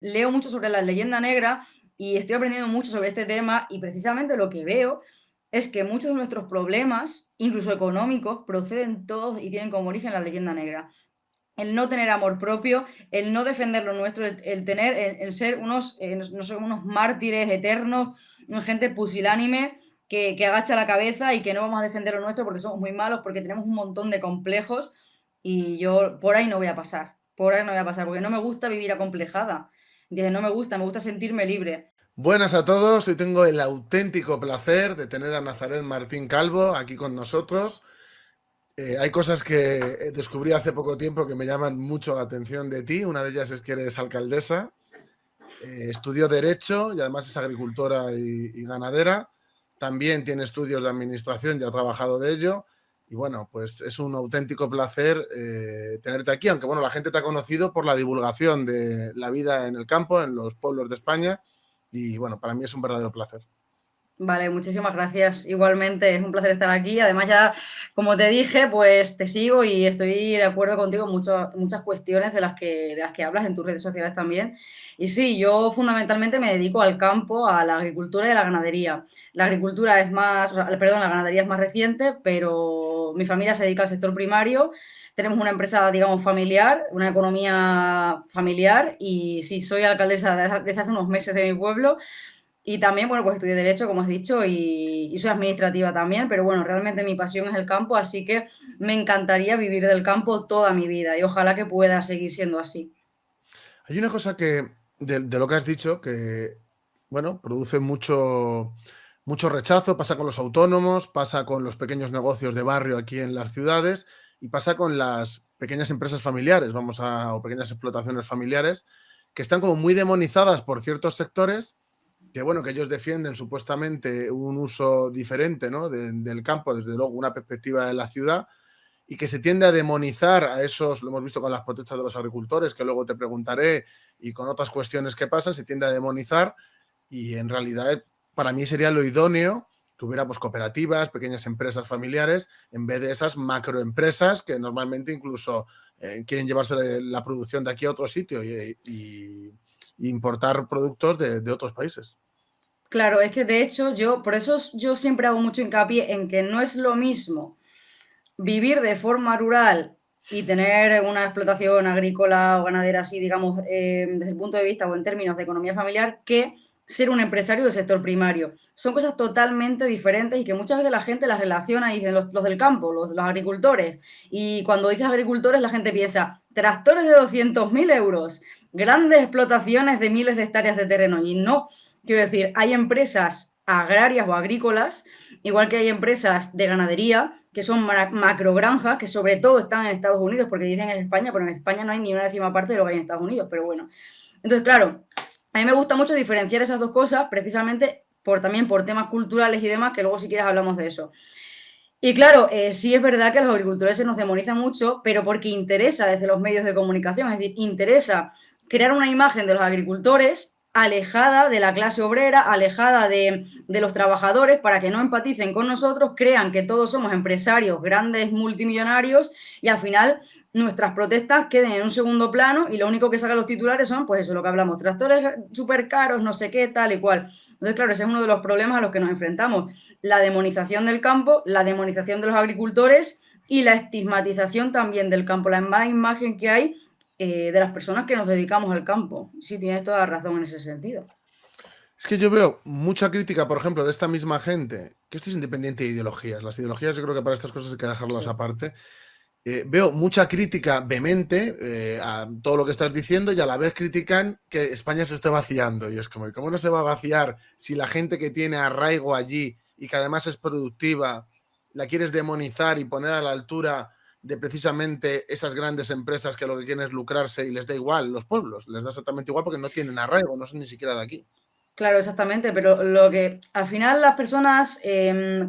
leo mucho sobre la leyenda negra y estoy aprendiendo mucho sobre este tema y precisamente lo que veo es que muchos de nuestros problemas, incluso económicos, proceden todos y tienen como origen la leyenda negra. El no tener amor propio, el no defender lo nuestro, el tener, el ser unos, no sé, unos mártires eternos, una gente pusilánime que agacha la cabeza y que no vamos a defender lo nuestro porque somos muy malos, porque tenemos un montón de complejos y yo por ahí no voy a pasar, por ahí no voy a pasar, porque no me gusta vivir acomplejada. ¿Entiendes? No me gusta sentirme libre. Buenas a todos, hoy tengo el auténtico placer de tener a Nazaret Martín Calvo aquí con nosotros. Hay cosas que descubrí hace poco tiempo que me llaman mucho la atención de ti. Una de ellas es que eres alcaldesa, estudió Derecho y además es agricultora y ganadera. También tiene estudios de administración y ha trabajado de ello. Y bueno, pues es un auténtico placer tenerte aquí, aunque bueno, la gente te ha conocido por la divulgación de la vida en el campo, en los pueblos de España. Y bueno, para mí es un verdadero placer. Vale, muchísimas gracias. Igualmente, es un placer estar aquí. Además, ya, como te dije, pues te sigo y estoy de acuerdo contigo en muchas cuestiones de las que hablas en tus redes sociales también. Y sí, yo fundamentalmente me dedico al campo, a la agricultura y a la ganadería. La agricultura es más, o sea, perdón, la ganadería es más reciente, pero mi familia se dedica al sector primario. Tenemos una empresa, digamos, familiar, una economía familiar y sí, soy alcaldesa desde hace unos meses de mi pueblo. Y también, bueno, pues estudié Derecho, como has dicho, y soy administrativa también, pero bueno, realmente mi pasión es el campo, así que me encantaría vivir del campo toda mi vida y ojalá que pueda seguir siendo así. Hay una cosa que, de lo que has dicho, que, bueno, produce mucho rechazo, pasa con los autónomos, pasa con los pequeños negocios de barrio aquí en las ciudades y pasa con las pequeñas empresas familiares, o pequeñas explotaciones familiares, que están como muy demonizadas por ciertos sectores, que bueno, que ellos defienden supuestamente un uso diferente, ¿no? Del campo, desde luego una perspectiva de la ciudad, y que se tiende a demonizar a esos, lo hemos visto con las protestas de los agricultores, que luego te preguntaré, y con otras cuestiones que pasan, se tiende a demonizar y en realidad para mí sería lo idóneo que hubiera pues, cooperativas, pequeñas empresas familiares, en vez de esas macroempresas que normalmente incluso quieren llevarse la producción de aquí a otro sitio y importar productos de otros países. Claro, es que de hecho por eso yo siempre hago mucho hincapié en que no es lo mismo vivir de forma rural y tener una explotación agrícola o ganadera así, digamos, desde el punto de vista o en términos de economía familiar, que ser un empresario del sector primario. Son cosas totalmente diferentes y que muchas veces la gente las relaciona y dicen los del campo, los agricultores. Y cuando dices agricultores, la gente piensa tractores de 200.000 euros, grandes explotaciones de miles de hectáreas de terreno. Y no, quiero decir, hay empresas agrarias o agrícolas, igual que hay empresas de ganadería, que son macrogranjas, que sobre todo están en Estados Unidos, porque dicen en España, pero en España no hay ni una décima parte de lo que hay en Estados Unidos, pero bueno. Entonces, claro, a mí me gusta mucho diferenciar esas dos cosas, precisamente también por temas culturales y demás, que luego si quieres hablamos de eso. Y claro, sí es verdad que los agricultores se nos demonizan mucho, pero porque interesa desde los medios de comunicación, es decir, interesa crear una imagen de los agricultores alejada de la clase obrera, alejada de los trabajadores, para que no empaticen con nosotros, crean que todos somos empresarios, grandes multimillonarios, y al final nuestras protestas queden en un segundo plano y lo único que sacan los titulares son, pues eso, lo que hablamos, tractores súper caros, no sé qué, tal y cual. Entonces, claro, ese es uno de los problemas a los que nos enfrentamos, la demonización del campo, la demonización de los agricultores y la estigmatización también del campo, la mala imagen que hay de las personas que nos dedicamos al campo. Sí, tienes toda la razón en ese sentido. Es que yo veo mucha crítica, por ejemplo, de esta misma gente, que esto es independiente de ideologías. Las ideologías yo creo que para estas cosas hay que dejarlas Sí. aparte. Veo mucha crítica vehemente a todo lo que estás diciendo y a la vez critican que España se esté vaciando. Y es como, ¿cómo no se va a vaciar si la gente que tiene arraigo allí y que además es productiva, la quieres demonizar y poner a la altura de precisamente esas grandes empresas que lo que quieren es lucrarse y les da igual los pueblos? Les da exactamente igual porque no tienen arraigo, no son ni siquiera de aquí. Claro, exactamente, pero lo que al final las personas,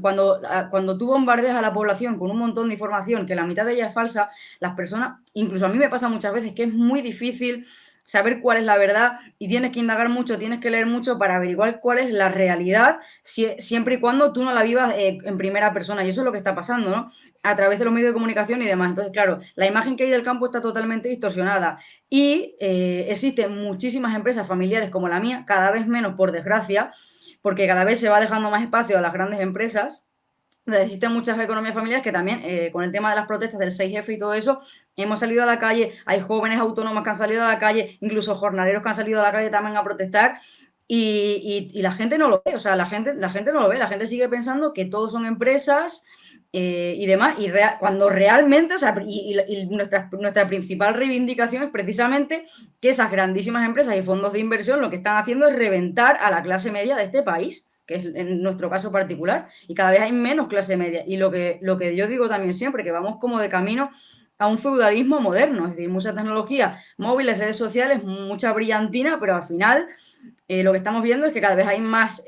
cuando tú bombardeas a la población con un montón de información, que la mitad de ella es falsa, las personas, incluso a mí me pasa muchas veces que es muy difícil saber cuál es la verdad y tienes que indagar mucho, tienes que leer mucho para averiguar cuál es la realidad, siempre y cuando tú no la vivas en primera persona. Y eso es lo que está pasando, ¿no? A través de los medios de comunicación y demás. Entonces, claro, la imagen que hay del campo está totalmente distorsionada y existen muchísimas empresas familiares como la mía, cada vez menos por desgracia, porque cada vez se va dejando más espacio a las grandes empresas. Existen muchas economías familiares que también, con el tema de las protestas del 6F y todo eso, hemos salido a la calle, hay jóvenes autónomos que han salido a la calle, incluso jornaleros que han salido a la calle también a protestar, y la gente no lo ve, o sea, la gente no lo ve, la gente sigue pensando que todos son empresas y demás, cuando realmente, o sea, nuestra principal reivindicación es precisamente que esas grandísimas empresas y fondos de inversión lo que están haciendo es reventar a la clase media de este país, que es en nuestro caso particular, y cada vez hay menos clase media. Y lo que yo digo también siempre, que vamos como de camino a un feudalismo moderno, es decir, mucha tecnología, móviles, redes sociales, mucha brillantina, pero al final lo que estamos viendo es que cada vez hay más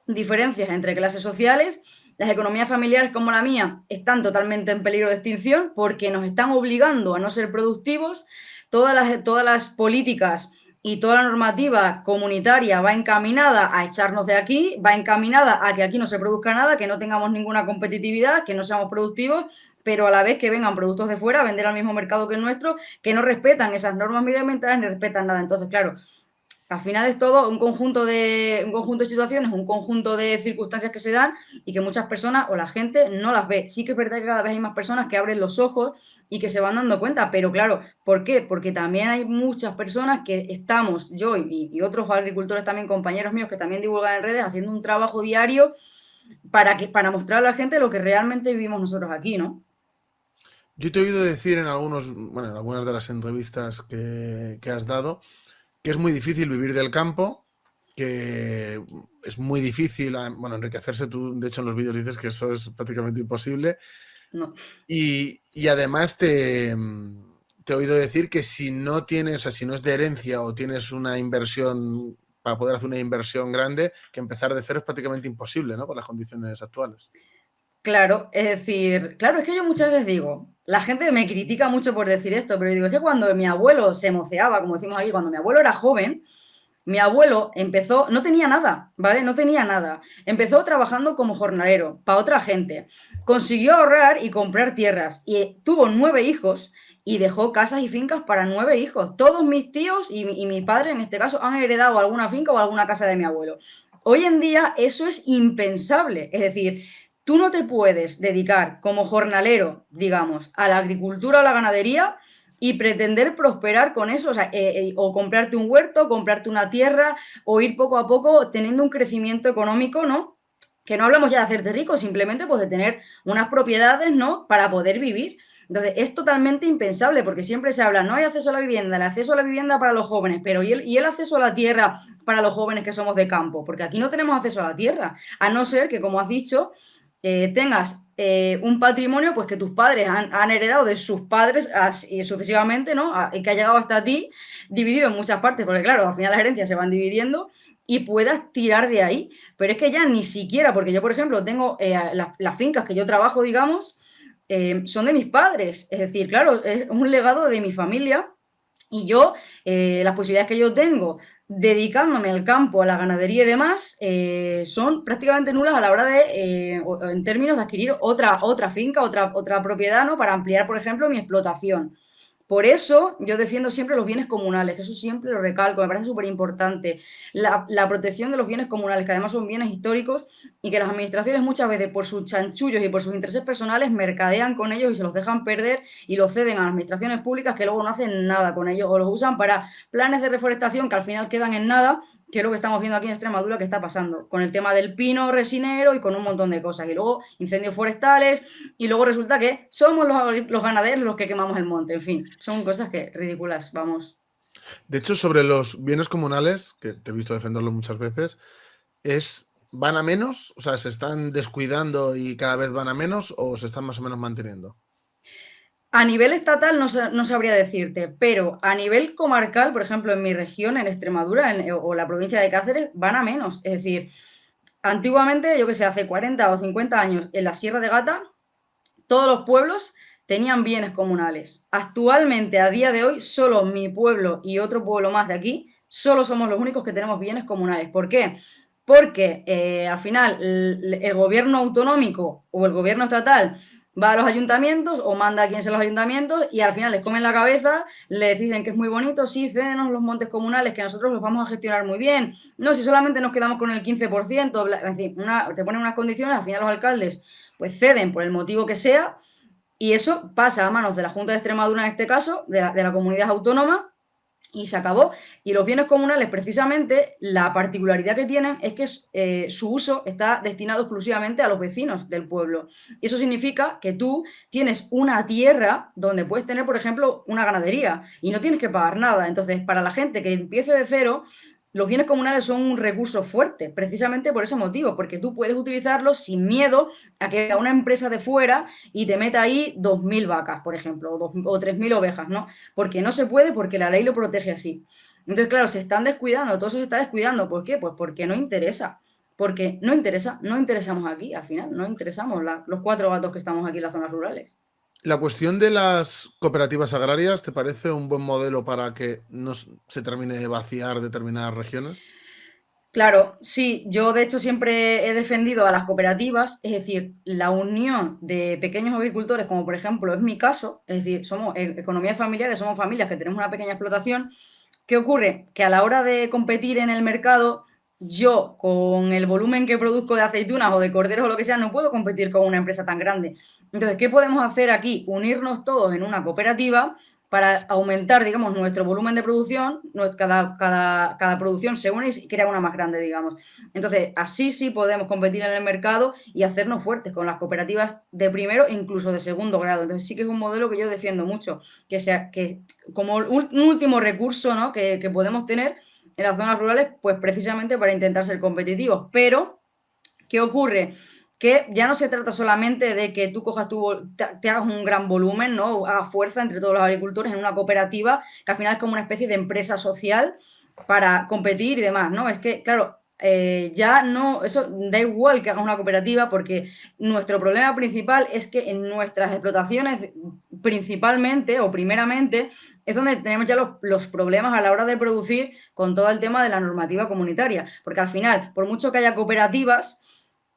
diferencias entre clases sociales. Las economías familiares como la mía están totalmente en peligro de extinción porque nos están obligando a no ser productivos. Todas las políticas y toda la normativa comunitaria va encaminada a echarnos de aquí, va encaminada a que aquí no se produzca nada, que no tengamos ninguna competitividad, que no seamos productivos, pero a la vez que vengan productos de fuera a vender al mismo mercado que el nuestro, que no respetan esas normas medioambientales ni respetan nada. Entonces, claro, al final es todo un conjunto de situaciones, un conjunto de circunstancias que se dan y que muchas personas o la gente no las ve. Sí que es verdad que cada vez hay más personas que abren los ojos y que se van dando cuenta, pero claro, ¿por qué? Porque también hay muchas personas que estamos, yo y otros agricultores también, compañeros míos que también divulgan en redes, haciendo un trabajo diario para mostrar a la gente lo que realmente vivimos nosotros aquí, ¿no? Yo te he oído decir en bueno, en algunas de las entrevistas que has dado, que es muy difícil vivir del campo, que es muy difícil, bueno, enriquecerse. Tú, de hecho, en los vídeos dices que eso es prácticamente imposible. No. Y además te he oído decir que si no tienes, o sea, si no es de herencia o tienes una inversión, para poder hacer una inversión grande, que empezar de cero es prácticamente imposible, ¿no? Por las condiciones actuales. Claro, es decir, claro, es que yo muchas veces digo, la gente me critica mucho por decir esto, pero digo, es que cuando mi abuelo se moceaba, como decimos aquí, cuando mi abuelo era joven, mi abuelo empezó, no tenía nada, ¿vale? No tenía nada. Empezó trabajando como jornalero para otra gente. Consiguió ahorrar y comprar tierras y tuvo 9 hijos y dejó casas y fincas para 9 hijos. Todos mis tíos y mi padre, en este caso, han heredado alguna finca o alguna casa de mi abuelo. Hoy en día eso es impensable. Es decir, tú no te puedes dedicar como jornalero, digamos, a la agricultura o la ganadería y pretender prosperar con eso, o sea, o comprarte un huerto, comprarte una tierra, o ir poco a poco teniendo un crecimiento económico, ¿no? Que no hablamos ya de hacerte rico, simplemente pues de tener unas propiedades, ¿no? Para poder vivir. Entonces, es totalmente impensable, porque siempre se habla, no hay acceso a la vivienda, el acceso a la vivienda para los jóvenes, pero ¿y el acceso a la tierra para los jóvenes que somos de campo? Porque aquí no tenemos acceso a la tierra, a no ser que, como has dicho, tengas un patrimonio pues que tus padres han heredado de sus padres y sucesivamente, ¿no? Y que ha llegado hasta ti dividido en muchas partes, porque claro, al final las herencias se van dividiendo y puedas tirar de ahí. Pero es que ya ni siquiera, porque yo, por ejemplo, tengo las fincas que yo trabajo, digamos, son de mis padres. Es decir, claro, es un legado de mi familia y yo, las posibilidades que yo tengo dedicándome al campo, a la ganadería y demás, son prácticamente nulas a la hora en términos de adquirir otra finca, otra propiedad, ¿no? Para ampliar, por ejemplo, mi explotación. Por eso yo defiendo siempre los bienes comunales, eso siempre lo recalco, me parece súper importante. La protección de los bienes comunales, que además son bienes históricos y que las administraciones muchas veces por sus chanchullos y por sus intereses personales mercadean con ellos y se los dejan perder y los ceden a las administraciones públicas que luego no hacen nada con ellos o los usan para planes de reforestación que al final quedan en nada, que es lo que estamos viendo aquí en Extremadura que está pasando, con el tema del pino resinero y con un montón de cosas. Y luego incendios forestales y luego resulta que somos los ganaderos los que quemamos el monte. En fin, son cosas que ridículas, vamos. De hecho, sobre los bienes comunales, que te he visto defenderlo muchas veces, ¿van a menos? O sea, ¿se están descuidando y cada vez van a menos o se están más o menos manteniendo? A nivel estatal no sabría decirte, pero a nivel comarcal, por ejemplo, en mi región, en Extremadura o la provincia de Cáceres, van a menos. Es decir, antiguamente, yo que sé, hace 40 o 50 años, en la Sierra de Gata, todos los pueblos tenían bienes comunales. Actualmente, a día de hoy, solo mi pueblo y otro pueblo más de aquí, solo somos los únicos que tenemos bienes comunales. ¿Por qué? Porque al final el gobierno autonómico o el gobierno estatal va a los ayuntamientos o manda a quien sea los ayuntamientos y al final les comen la cabeza, les dicen que es muy bonito, sí, cédenos los montes comunales, que nosotros los vamos a gestionar muy bien. No, si solamente nos quedamos con el 15%, en fin, te ponen unas condiciones, al final los alcaldes pues ceden por el motivo que sea y eso pasa a manos de la Junta de Extremadura en este caso, de la comunidad autónoma, y se acabó. Y los bienes comunales, precisamente, la particularidad que tienen es que su uso está destinado exclusivamente a los vecinos del pueblo. Y eso significa que tú tienes una tierra donde puedes tener, por ejemplo, una ganadería y no tienes que pagar nada. Entonces, para la gente que empiece de cero, los bienes comunales son un recurso fuerte, precisamente por ese motivo, porque tú puedes utilizarlos sin miedo a que una empresa de fuera y te meta ahí 2.000 vacas, por ejemplo, o 3.000 ovejas, ¿no? Porque no se puede, porque la ley lo protege así. Entonces, claro, se están descuidando, todo eso se está descuidando. ¿Por qué? Pues porque no interesa. Porque no interesa, no interesamos aquí, al final, no interesamos los 4 gatos que estamos aquí en las zonas rurales. La cuestión de las cooperativas agrarias, ¿te parece un buen modelo para que no se termine de vaciar determinadas regiones? Claro, sí, yo de hecho siempre he defendido a las cooperativas, es decir, la unión de pequeños agricultores, como por ejemplo es mi caso, es decir, somos economías familiares, somos familias que tenemos una pequeña explotación. ¿Qué ocurre? Que a la hora de competir en el mercado, yo con el volumen que produzco de aceitunas o de corderos o lo que sea, no puedo competir con una empresa tan grande. Entonces, ¿qué podemos hacer aquí? Unirnos todos en una cooperativa para aumentar, digamos, nuestro volumen de producción, cada producción se une y crea una más grande, digamos. Entonces, así sí podemos competir en el mercado y hacernos fuertes con las cooperativas de primero e incluso de segundo grado. Entonces, sí que es un modelo que yo defiendo mucho, que sea que como un último recurso, ¿no? que podemos tener en las zonas rurales, pues precisamente para intentar ser competitivos. Pero, ¿qué ocurre? Que ya no se trata solamente de que tú te hagas un gran volumen, ¿no? Hagas fuerza entre todos los agricultores en una cooperativa, que al final es como una especie de empresa social para competir y demás, ¿no? Es que, claro, ya no, eso da igual que hagas una cooperativa porque nuestro problema principal es que en nuestras explotaciones principalmente o primeramente es donde tenemos ya los problemas a la hora de producir con todo el tema de la normativa comunitaria, porque al final, por mucho que haya cooperativas,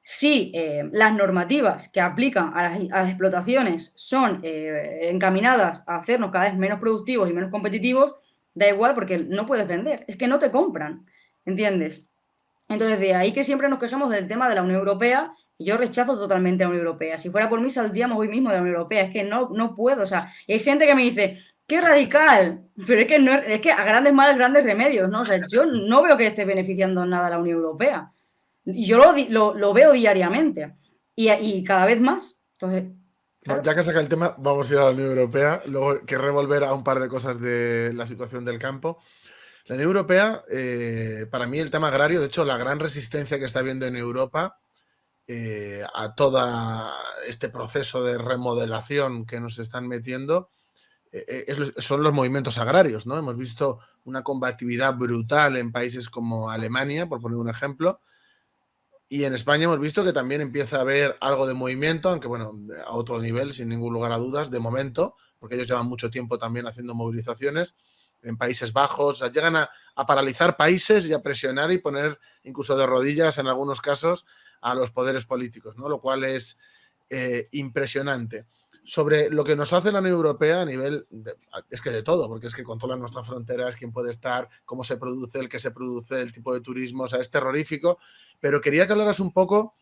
si las normativas que aplican a las explotaciones son encaminadas a hacernos cada vez menos productivos y menos competitivos, da igual porque no puedes vender, es que no te compran, ¿entiendes? Entonces, de ahí que siempre nos quejemos del tema de la Unión Europea, y yo rechazo totalmente a la Unión Europea. Si fuera por mí, saldríamos hoy mismo de la Unión Europea. Es que no puedo. O sea, hay gente que me dice, ¡qué radical! Pero es que, no, es que a grandes males, grandes remedios, ¿no? O sea, yo no veo que esté beneficiando en nada a la Unión Europea. Y yo lo veo diariamente. Y cada vez más. Entonces, Bueno, claro. ya que saca el tema, vamos a ir a la Unión Europea. Luego querré volver a un par de cosas de la situación del campo. La Unión Europea, para mí el tema agrario, de hecho, la gran resistencia que está habiendo en Europa a todo este proceso de remodelación que nos están metiendo, son los movimientos agrarios, ¿no? Hemos visto una combatividad brutal en países como Alemania, por poner un ejemplo, y en España hemos visto que también empieza a haber algo de movimiento, aunque bueno, a otro nivel, sin ningún lugar a dudas, de momento, porque ellos llevan mucho tiempo también haciendo movilizaciones en Países Bajos, o sea, llegan a paralizar países y a presionar y poner incluso de rodillas en algunos casos a los poderes políticos, ¿no? Lo cual es impresionante. Sobre lo que nos hace la Unión Europea a nivel, es que de todo, porque es que controla nuestras fronteras, quién puede estar, cómo se produce, el que se produce, el tipo de turismo, o sea, es terrorífico, pero quería que hablaras un poco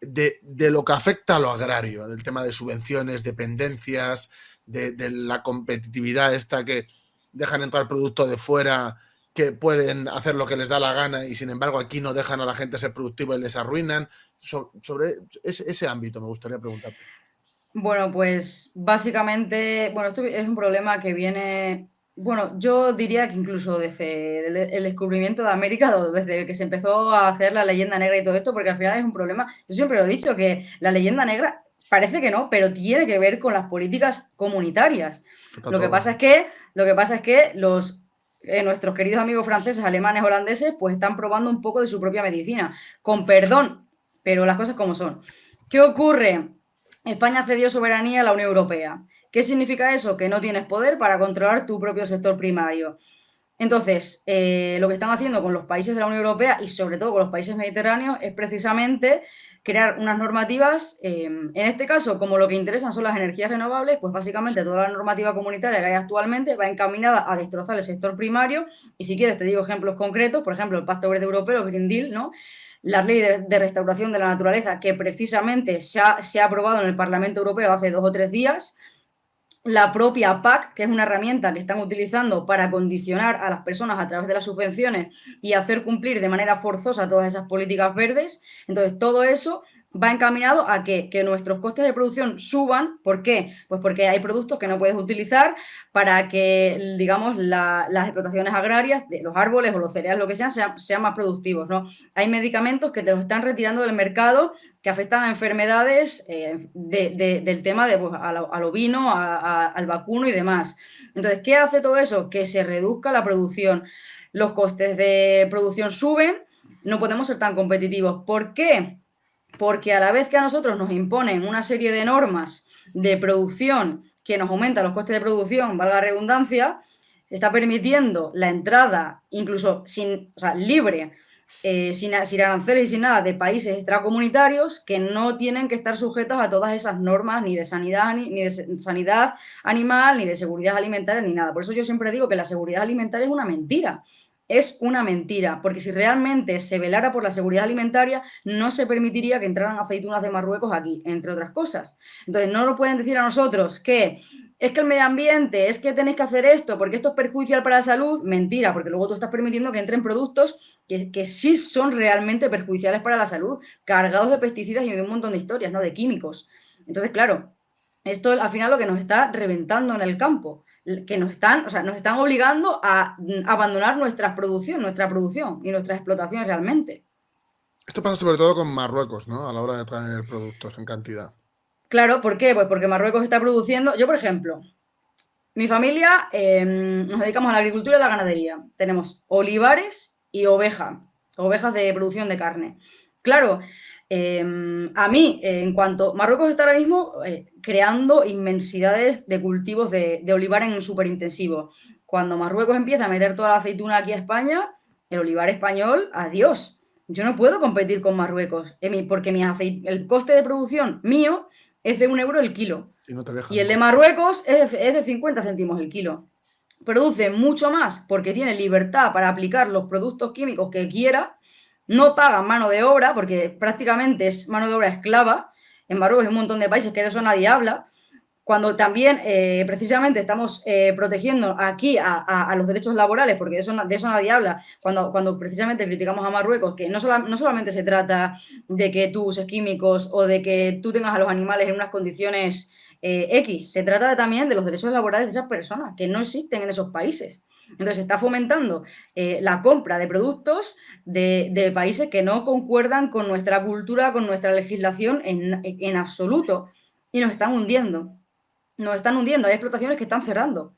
de lo que afecta a lo agrario, del tema de subvenciones, dependencias, de la competitividad esta que dejan entrar producto de fuera que pueden hacer lo que les da la gana y sin embargo aquí no dejan a la gente ser productiva y les arruinan. Sobre ese ámbito me gustaría preguntarte. Bueno, pues básicamente, bueno, esto es un problema que viene, bueno, yo diría que incluso desde el descubrimiento de América, o desde que se empezó a hacer la leyenda negra y todo esto, porque al final es un problema, yo siempre lo he dicho, que la leyenda negra parece que no, pero tiene que ver con las políticas comunitarias. Afecta a Lo que todo. pasa es que, lo que pasa es que nuestros queridos amigos franceses, alemanes, holandeses, pues están probando un poco de su propia medicina, con perdón, pero las cosas como son. ¿Qué ocurre? España cedió soberanía a la Unión Europea. ¿Qué significa eso? Que no tienes poder para controlar tu propio sector primario. Entonces, lo que están haciendo con los países de la Unión Europea y sobre todo con los países mediterráneos es precisamente crear unas normativas, en este caso, como lo que interesan son las energías renovables, pues básicamente toda la normativa comunitaria que hay actualmente va encaminada a destrozar el sector primario y si quieres te digo ejemplos concretos, por ejemplo, el Pacto Verde Europeo, el Green Deal, ¿no? La ley de restauración de la naturaleza que precisamente se ha aprobado en el Parlamento Europeo hace 2 o 3 días, la propia PAC, que es una herramienta que están utilizando para condicionar a las personas a través de las subvenciones y hacer cumplir de manera forzosa todas esas políticas verdes. Entonces, todo eso va encaminado a que nuestros costes de producción suban. ¿Por qué? Pues porque hay productos que no puedes utilizar para que, digamos, las explotaciones agrarias de los árboles o los cereales, lo que sean más productivos, ¿no? Hay medicamentos que te los están retirando del mercado que afectan a enfermedades del tema de, pues, al ovino, al vacuno y demás. Entonces, ¿qué hace todo eso? Que se reduzca la producción. Los costes de producción suben, no podemos ser tan competitivos. ¿Por qué? Porque a la vez que a nosotros nos imponen una serie de normas de producción que nos aumentan los costes de producción, valga la redundancia, se está permitiendo la entrada, incluso sin, o sea, libre, sin aranceles y sin nada, de países extracomunitarios que no tienen que estar sujetos a todas esas normas ni de sanidad, ni de sanidad animal, ni de seguridad alimentaria, ni nada. Por eso yo siempre digo que la seguridad alimentaria es una mentira. Es una mentira, porque si realmente se velara por la seguridad alimentaria, no se permitiría que entraran aceitunas de Marruecos aquí, entre otras cosas. Entonces, no nos pueden decir a nosotros que es que el medio ambiente, es que tenéis que hacer esto, porque esto es perjudicial para la salud. Mentira, porque luego tú estás permitiendo que entren productos que sí son realmente perjudiciales para la salud, cargados de pesticidas y de un montón de historias, ¿no? De químicos. Entonces, claro, esto al final lo que nos está reventando en el campo, que nos están, o sea, nos están obligando a abandonar nuestra producción y nuestras explotaciones realmente. Esto pasa sobre todo con Marruecos, ¿no? A la hora de traer productos en cantidad. Claro, ¿por qué? Pues porque Marruecos está produciendo. Yo, por ejemplo, mi familia nos dedicamos a la agricultura y a la ganadería. Tenemos olivares y ovejas de producción de carne. Claro, a mí, en cuanto Marruecos está ahora mismo creando inmensidades de cultivos de olivar en superintensivo. Cuando Marruecos empieza a meter toda la aceituna aquí a España, el olivar español, adiós. Yo no puedo competir con Marruecos, porque el coste de producción mío es de 1 euro el kilo. Si no te Y dejan. el de Marruecos es de 50 céntimos el kilo. Produce mucho más porque tiene libertad para aplicar los productos químicos que quiera, no paga mano de obra porque prácticamente es mano de obra esclava. En Marruecos hay un montón de países que de eso nadie habla. Cuando también precisamente estamos protegiendo aquí a los derechos laborales, porque de eso nadie habla, cuando precisamente criticamos a Marruecos, que no solamente se trata de que tú uses químicos o de que tú tengas a los animales en unas condiciones X, se trata también de los derechos laborales de esas personas, que no existen en esos países. Entonces se está fomentando la compra de productos de países que no concuerdan con nuestra cultura, con nuestra legislación en absoluto, y nos están hundiendo. Nos están hundiendo, hay explotaciones que están cerrando.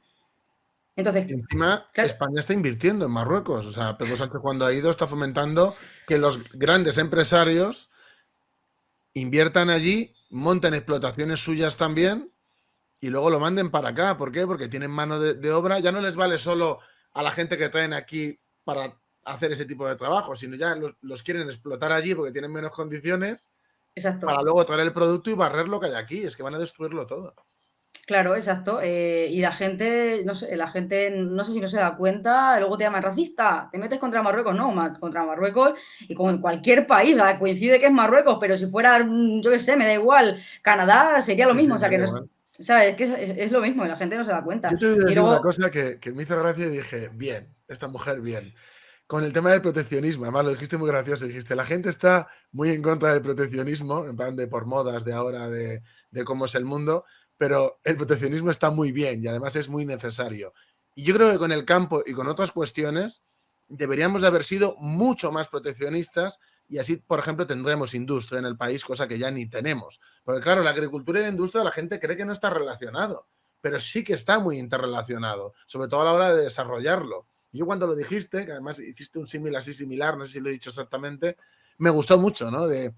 Y Entonces, encima claro, España está invirtiendo en Marruecos. O sea, Pedro Sánchez cuando ha ido está fomentando que los grandes empresarios inviertan allí, monten explotaciones suyas también y luego lo manden para acá. ¿Por qué? Porque tienen mano de obra. Ya no les vale solo a la gente que traen aquí para hacer ese tipo de trabajo, sino ya los quieren explotar allí porque tienen menos condiciones para exacto. luego traer el producto y barrer lo que hay aquí. Es que van a destruirlo todo. Claro, exacto. Y la gente, no sé si no se da cuenta, luego te llaman racista, te metes contra Marruecos, no, contra Marruecos y como en cualquier país, o sea, coincide que es Marruecos, pero si fuera, yo qué sé, me da igual, Canadá sería lo Sí, sí, mismo, o sea, me que da no es, igual. ¿sabes? Es que es lo mismo y la gente no se da cuenta. Yo te voy a Y decir una luego, cosa que me hizo gracia y dije, bien, esta mujer bien. Con el tema del proteccionismo, además lo dijiste muy gracioso, dijiste, la gente está muy en contra del proteccionismo, en plan de por modas de ahora, de cómo es el mundo, pero el proteccionismo está muy bien y además es muy necesario. Y yo creo que con el campo y con otras cuestiones deberíamos de haber sido mucho más proteccionistas y así, por ejemplo, tendremos industria en el país, cosa que ya ni tenemos. Porque claro, la agricultura y la industria la gente cree que no está relacionado, pero sí que está muy interrelacionado, sobre todo a la hora de desarrollarlo. Yo cuando lo dijiste, que además hiciste un símil así similar, no sé si lo he dicho exactamente, me gustó mucho, ¿no? De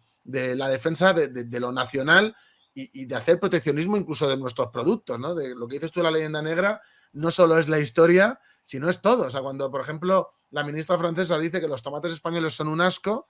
la defensa de lo nacional y de hacer proteccionismo incluso de nuestros productos, ¿no? De lo que dices tú de la leyenda negra, no solo es la historia, sino es todo. O sea, cuando, por ejemplo, la ministra francesa dice que los tomates españoles son un asco,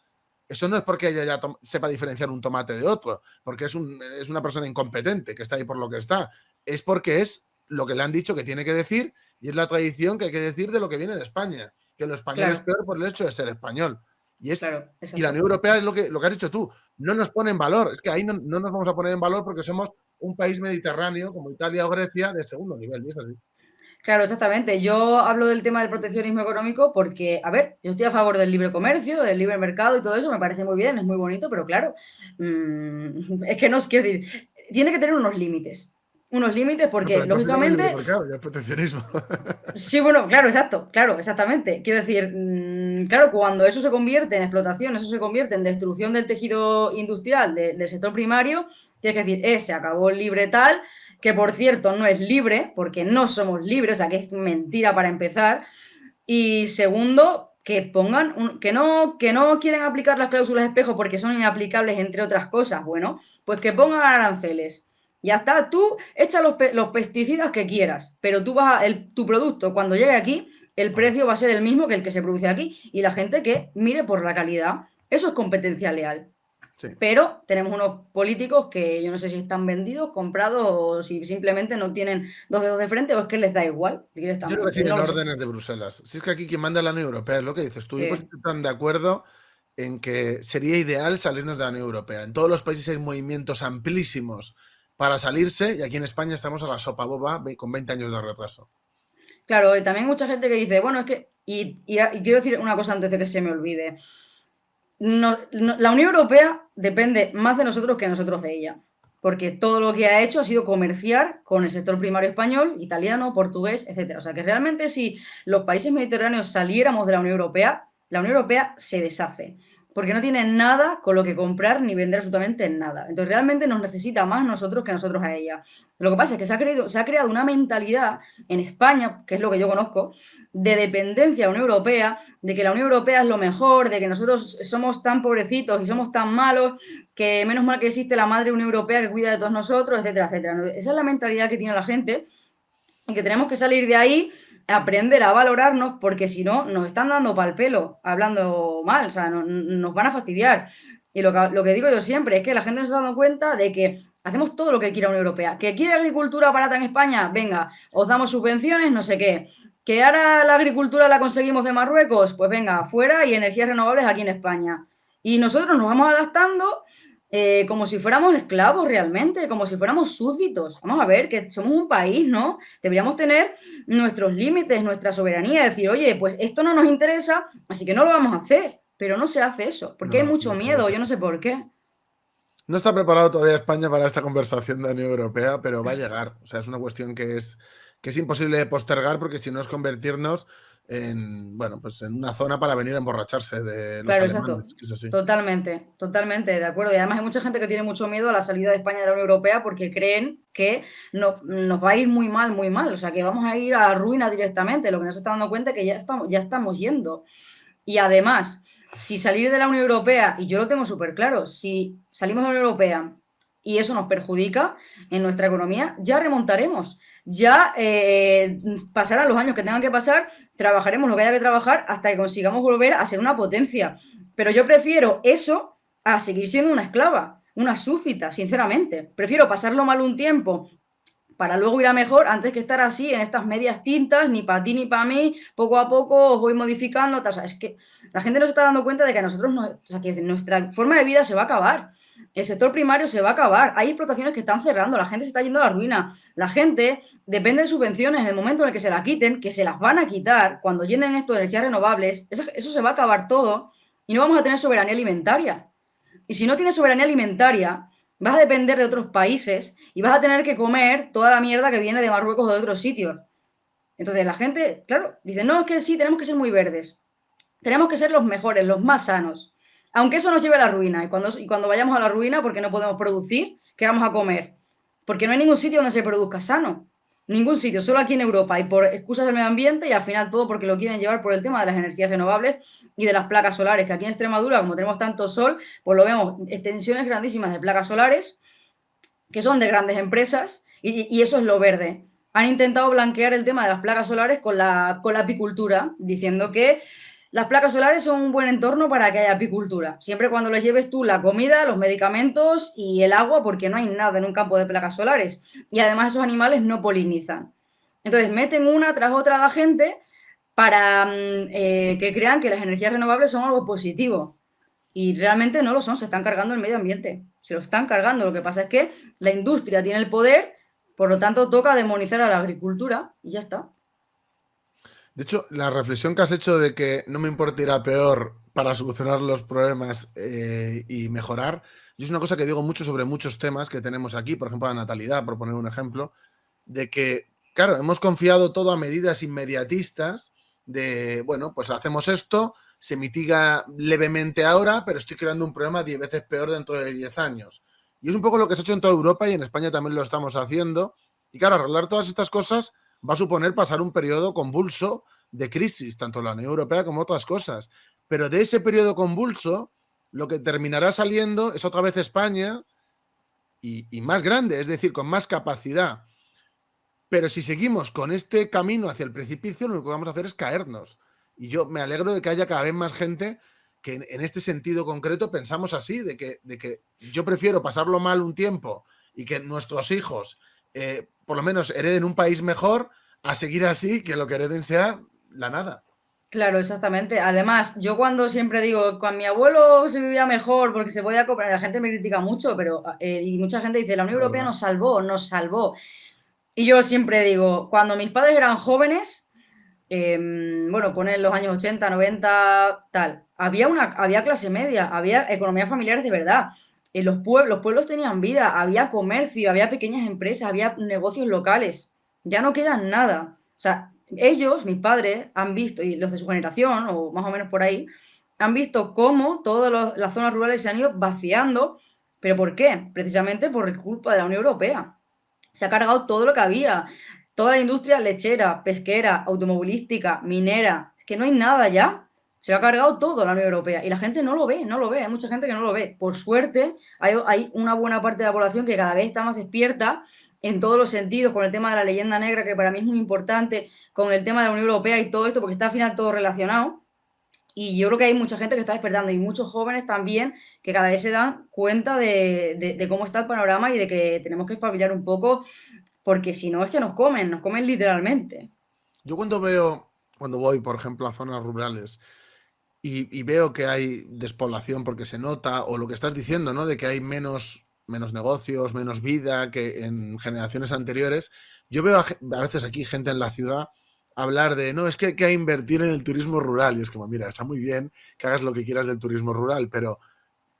eso no es porque ella ya sepa diferenciar un tomate de otro, porque es una persona incompetente que está ahí por lo que está. Es porque es lo que le han dicho que tiene que decir y es la tradición que hay que decir de lo que viene de España, que lo español es Claro, peor por el hecho de ser español. claro, Y la exacto. Unión Europea es lo que has dicho tú, no nos pone en valor. Es que ahí no nos vamos a poner en valor porque somos un país mediterráneo como Italia o Grecia de segundo nivel. Y es así. Claro, exactamente. Yo hablo del tema del proteccionismo económico porque, a ver, yo estoy a favor del libre comercio, del libre mercado y todo eso, me parece muy bien, es muy bonito, pero claro, es que no es, quiero decir, tiene que tener unos límites. Unos límites No, pero porque, entonces ya no es libre lógicamente, mercado, ya es proteccionismo. sí, bueno, claro, exacto, claro, exactamente. Quiero decir, claro, cuando eso se convierte en explotación, eso se convierte en destrucción del tejido industrial del sector primario, tienes que decir, se acabó el libre tal, que por cierto no es libre, porque no somos libres, o sea, que es mentira para empezar. Y segundo, que pongan, que no quieren aplicar las cláusulas espejo porque son inaplicables, entre otras cosas. Bueno, pues que pongan aranceles. Ya está, tú echa los pesticidas que quieras, pero tú tu producto cuando llegue aquí, el precio va a ser el mismo que el que se produce aquí y la gente que mire por la calidad. Eso es competencia leal. Sí. Pero tenemos unos políticos que yo no sé si están vendidos, comprados o si simplemente no tienen dos dedos de frente o es que les da igual Yo creo que directamente. No siguen lo sé. órdenes de Bruselas. Si es que aquí quien manda es la Unión Europea, es lo que dices tú. Yo pues Sí. estoy tan de acuerdo en que sería ideal salirnos de la Unión Europea. En todos los países hay movimientos amplísimos para salirse y aquí en España estamos a la sopa boba con 20 años de retraso. Claro, y también mucha gente que dice, bueno, es que, y quiero decir una cosa antes de que se me olvide. La Unión Europea depende más de nosotros que nosotros de ella, porque todo lo que ha hecho ha sido comerciar con el sector primario español, italiano, portugués, etcétera. O sea que realmente si los países mediterráneos saliéramos de la Unión Europea se deshace, porque no tiene nada con lo que comprar ni vender absolutamente nada. Entonces realmente nos necesita más nosotros que nosotros a ella. Lo que pasa es que se ha creado una mentalidad en España, que es lo que yo conozco, de dependencia a la Unión Europea, de que la Unión Europea es lo mejor, de que nosotros somos tan pobrecitos y somos tan malos, que menos mal que existe la madre Unión Europea que cuida de todos nosotros, etcétera, etcétera. Esa es la mentalidad que tiene la gente y que tenemos que salir de ahí, aprender a valorarnos, porque si no, nos están dando pal pelo, hablando mal, o sea, nos van a fastidiar. Y lo que digo yo siempre es que la gente no se está dando cuenta de que hacemos todo lo que quiere la Unión Europea. ¿Que quiere agricultura barata en España? Venga, os damos subvenciones, no sé qué. ¿Que ahora la agricultura la conseguimos de Marruecos? Pues venga, fuera y energías renovables aquí en España. Y nosotros nos vamos adaptando como si fuéramos esclavos realmente, como si fuéramos súbditos. Vamos a ver, que somos un país, ¿no? Deberíamos tener nuestros límites, nuestra soberanía, decir, oye, pues esto no nos interesa, así que no lo vamos a hacer. Pero no se hace eso, porque hay No, mucho miedo, yo no sé por qué. no está preparado todavía España para esta conversación de la Unión Europea, pero va a llegar. O sea, es una cuestión que es imposible de postergar porque si no es convertirnos en, bueno, pues en una zona para venir a emborracharse de los Claro, alemanes, exacto. que es así. Totalmente, totalmente, de acuerdo. Y además hay mucha gente que tiene mucho miedo a la salida de España de la Unión Europea porque creen que nos va a ir muy mal, muy mal. O sea, que vamos a ir a la ruina directamente. Lo que no se está dando cuenta es que ya estamos yendo. Y además, si salir de la Unión Europea, y yo lo tengo súper claro, si salimos de la Unión Europea y eso nos perjudica en nuestra economía, ya remontaremos. Ya pasarán los años que tengan que pasar, trabajaremos lo que haya que trabajar hasta que consigamos volver a ser una potencia. Pero yo prefiero eso a seguir siendo una esclava, una súbdita, sinceramente. Prefiero pasarlo mal un tiempo para luego ir a mejor antes que estar así en estas medias tintas, ni para ti ni para mí, poco a poco os voy modificando. O sea, es que la gente no se está dando cuenta de que a nosotros o sea, que nuestra forma de vida se va a acabar. El sector primario se va a acabar. Hay explotaciones que están cerrando, la gente se está yendo a la ruina. La gente depende de subvenciones en el momento en el que se la quiten, que se las van a quitar cuando llenen esto de energías renovables. Eso se va a acabar todo y no vamos a tener soberanía alimentaria. Y si no tienes soberanía alimentaria, vas a depender de otros países y vas a tener que comer toda la mierda que viene de Marruecos o de otros sitios. Entonces la gente, claro, dice, no, es que sí, tenemos que ser muy verdes. Tenemos que ser los mejores, los más sanos. Aunque eso nos lleve a la ruina. Y cuando vayamos a la ruina porque no podemos producir, ¿qué vamos a comer? Porque no hay ningún sitio donde se produzca sano. Ningún sitio, solo aquí en Europa. Y por excusas del medio ambiente y al final todo porque lo quieren llevar por el tema de las energías renovables y de las placas solares. Que aquí en Extremadura, como tenemos tanto sol, pues lo vemos, extensiones grandísimas de placas solares que son de grandes empresas, y eso es lo verde. Han intentado blanquear el tema de las placas solares con la apicultura, diciendo que las placas solares son un buen entorno para que haya apicultura, siempre cuando les lleves tú la comida, los medicamentos y el agua, porque no hay nada en un campo de placas solares. Y además esos animales no polinizan. Entonces meten una tras otra a la gente para que crean que las energías renovables son algo positivo. Y realmente no lo son, se están cargando el medio ambiente. Se lo están cargando. Lo que pasa es que la industria tiene el poder, por lo tanto toca demonizar a la agricultura y ya está. De hecho, la reflexión que has hecho de que no me importa ir a peor para solucionar los problemas y mejorar, yo es una cosa que digo mucho sobre muchos temas que tenemos aquí, por ejemplo, la natalidad, por poner un ejemplo, de que, claro, hemos confiado todo a medidas inmediatistas de, bueno, pues hacemos esto, se mitiga levemente ahora, pero estoy creando un problema 10 veces peor dentro de 10 años. Y es un poco lo que se ha hecho en toda Europa y en España también lo estamos haciendo. Y claro, arreglar todas estas cosas va a suponer pasar un periodo convulso de crisis, tanto en la Unión Europea como otras cosas. Pero de ese periodo convulso, lo que terminará saliendo es otra vez España y más grande, es decir, con más capacidad. Pero si seguimos con este camino hacia el precipicio, lo único que vamos a hacer es caernos. Y yo me alegro de que haya cada vez más gente que en este sentido concreto pensamos así, de que yo prefiero pasarlo mal un tiempo y que nuestros hijos por lo menos hereden un país mejor a seguir así, que lo que hereden sea la nada. Claro, exactamente. Además, yo cuando siempre digo, con mi abuelo se vivía mejor porque se podía comprar, la gente me critica mucho, pero y mucha gente dice, la Unión La Europea verdad. nos salvó, nos salvó. Y yo siempre digo, cuando mis padres eran jóvenes, bueno, poner los años 80, 90, tal, había clase media, había economías familiares de verdad. Los pueblos tenían vida, había comercio, había pequeñas empresas, había negocios locales. Ya no queda nada. O sea, ellos, mis padres, han visto, y los de su generación, o más o menos por ahí, han visto cómo todas las zonas rurales se han ido vaciando. ¿Pero por qué? Precisamente por culpa de la Unión Europea. Se ha cargado todo lo que había. Toda la industria lechera, pesquera, automovilística, minera. Es que no hay nada ya. Se lo ha cargado todo la Unión Europea. Y la gente no lo ve, no lo ve. Hay mucha gente que no lo ve. Por suerte, hay una buena parte de la población que cada vez está más despierta en todos los sentidos, con el tema de la leyenda negra, que para mí es muy importante, con el tema de la Unión Europea y todo esto, porque está al final todo relacionado. Y yo creo que hay mucha gente que está despertando y muchos jóvenes también que cada vez se dan cuenta de cómo está el panorama y de que tenemos que espabilar un poco porque si no es que nos comen literalmente. Yo cuando voy, por ejemplo, a zonas rurales y veo que hay despoblación porque se nota, o lo que estás diciendo, ¿no? De que hay menos negocios, menos vida que en generaciones anteriores. Yo veo a veces aquí gente en la ciudad hablar de, no, es que hay que invertir en el turismo rural. Y es como, mira, está muy bien que hagas lo que quieras del turismo rural, pero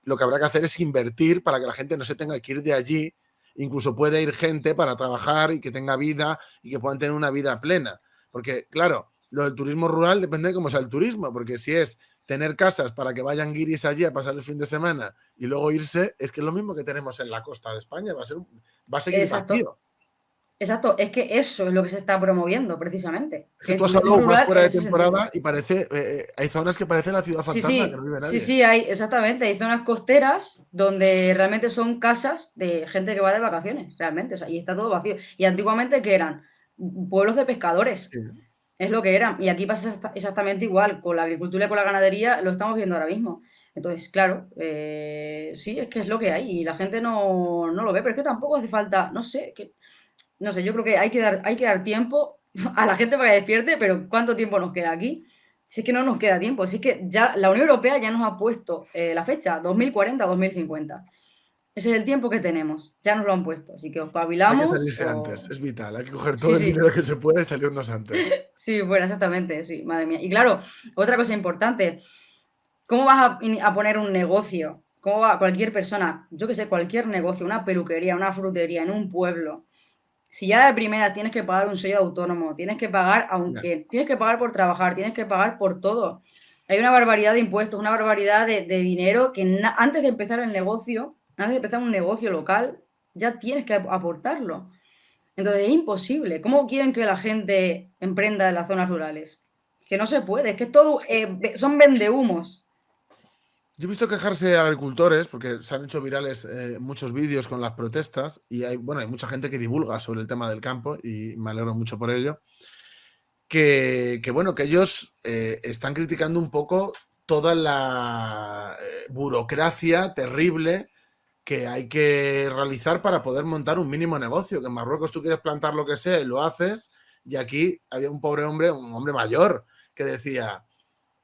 lo que habrá que hacer es invertir para que la gente no se tenga que ir de allí. Incluso puede ir gente para trabajar y que tenga vida y que puedan tener una vida plena. Porque, claro, lo del turismo rural depende de cómo sea el turismo, porque si es tener casas para que vayan guiris allí a pasar el fin de semana y luego irse, es que es lo mismo que tenemos en la costa de España, va a seguir Exacto, vacío. exacto. Es que eso es lo que se está promoviendo precisamente. Es que Que el tú has turismo hablado más rural fuera en de ese sentido. temporada y parece, hay zonas que parece la ciudad Sí, fantasma que sí, no vive sí, nadie. sí, hay, exactamente. Hay zonas costeras donde realmente son casas de gente que va de vacaciones, realmente. O sea, y está todo vacío. Y antiguamente, ¿qué eran? Pueblos de pescadores. Sí. Es lo que eran. Y aquí pasa exactamente igual. Con la agricultura y con la ganadería lo estamos viendo ahora mismo. Entonces, claro, sí, es que es lo que hay. Y la gente no lo ve, pero es que tampoco hace falta, no sé, yo creo que hay que dar tiempo a la gente para que despierte, pero ¿cuánto tiempo nos queda aquí? Si es que no nos queda tiempo. Si es que ya la Unión Europea ya nos ha puesto la fecha, 2040-2050. Ese es el tiempo que tenemos. Ya nos lo han puesto. Así que os Hay que pabilamos salirse antes, o... es vital. Hay que coger todo Sí, el sí. dinero que se puede y salirnos antes. Sí, bueno, exactamente, sí, madre mía. Y claro, otra cosa importante, ¿cómo vas a poner un negocio? ¿Cómo va cualquier persona, yo que sé, cualquier negocio, una peluquería, una frutería en un pueblo? Si ya de primera tienes que pagar un sello de autónomo, tienes que pagar, Ya. aunque tienes que pagar por trabajar, tienes que pagar por todo. Hay una barbaridad de impuestos, una barbaridad de dinero que antes de empezar el negocio, antes de empezar un negocio local, ya tienes que aportarlo. Entonces es imposible. ¿Cómo quieren que la gente emprenda en las zonas rurales? Que no se puede, es que todo son vendehumos. Yo he visto quejarse a agricultores porque se han hecho virales muchos vídeos con las protestas y hay, bueno, hay mucha gente que divulga sobre el tema del campo y me alegro mucho por ello. Bueno, que ellos están criticando un poco toda la burocracia terrible que hay que realizar para poder montar un mínimo negocio. Que en Marruecos tú quieres plantar lo que sea y lo haces, y aquí había un pobre hombre, un hombre mayor, que decía,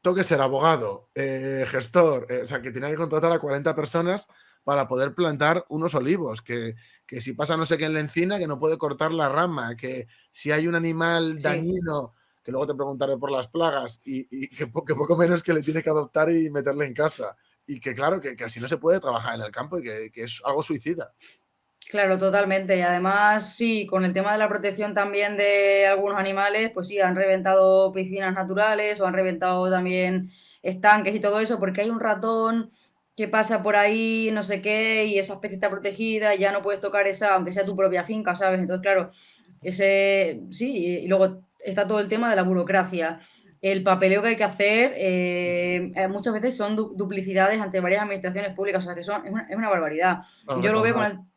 tengo que ser abogado, gestor, o sea, que tenía que contratar a 40 personas para poder plantar unos olivos, que si pasa no sé qué en la encina, que no puede cortar la rama, que si hay un animal Sí. dañino, que luego te preguntaré por las plagas, y que poco menos que le tiene que adoptar y meterle en casa. Y que claro, que así no se puede trabajar en el campo y que es algo suicida. Claro, totalmente. Y además, sí, con el tema de la protección también de algunos animales, pues sí, han reventado piscinas naturales o han reventado también estanques y todo eso, porque hay un ratón que pasa por ahí, no sé qué, y esa especie está protegida y ya no puedes tocar esa, aunque sea tu propia finca, ¿sabes? Entonces, claro, ese, sí, y luego está todo el tema de la burocracia. El papeleo que hay que hacer, muchas veces son duplicidades ante varias administraciones públicas, o sea que es una barbaridad. Para Yo lo veo con recaudar. el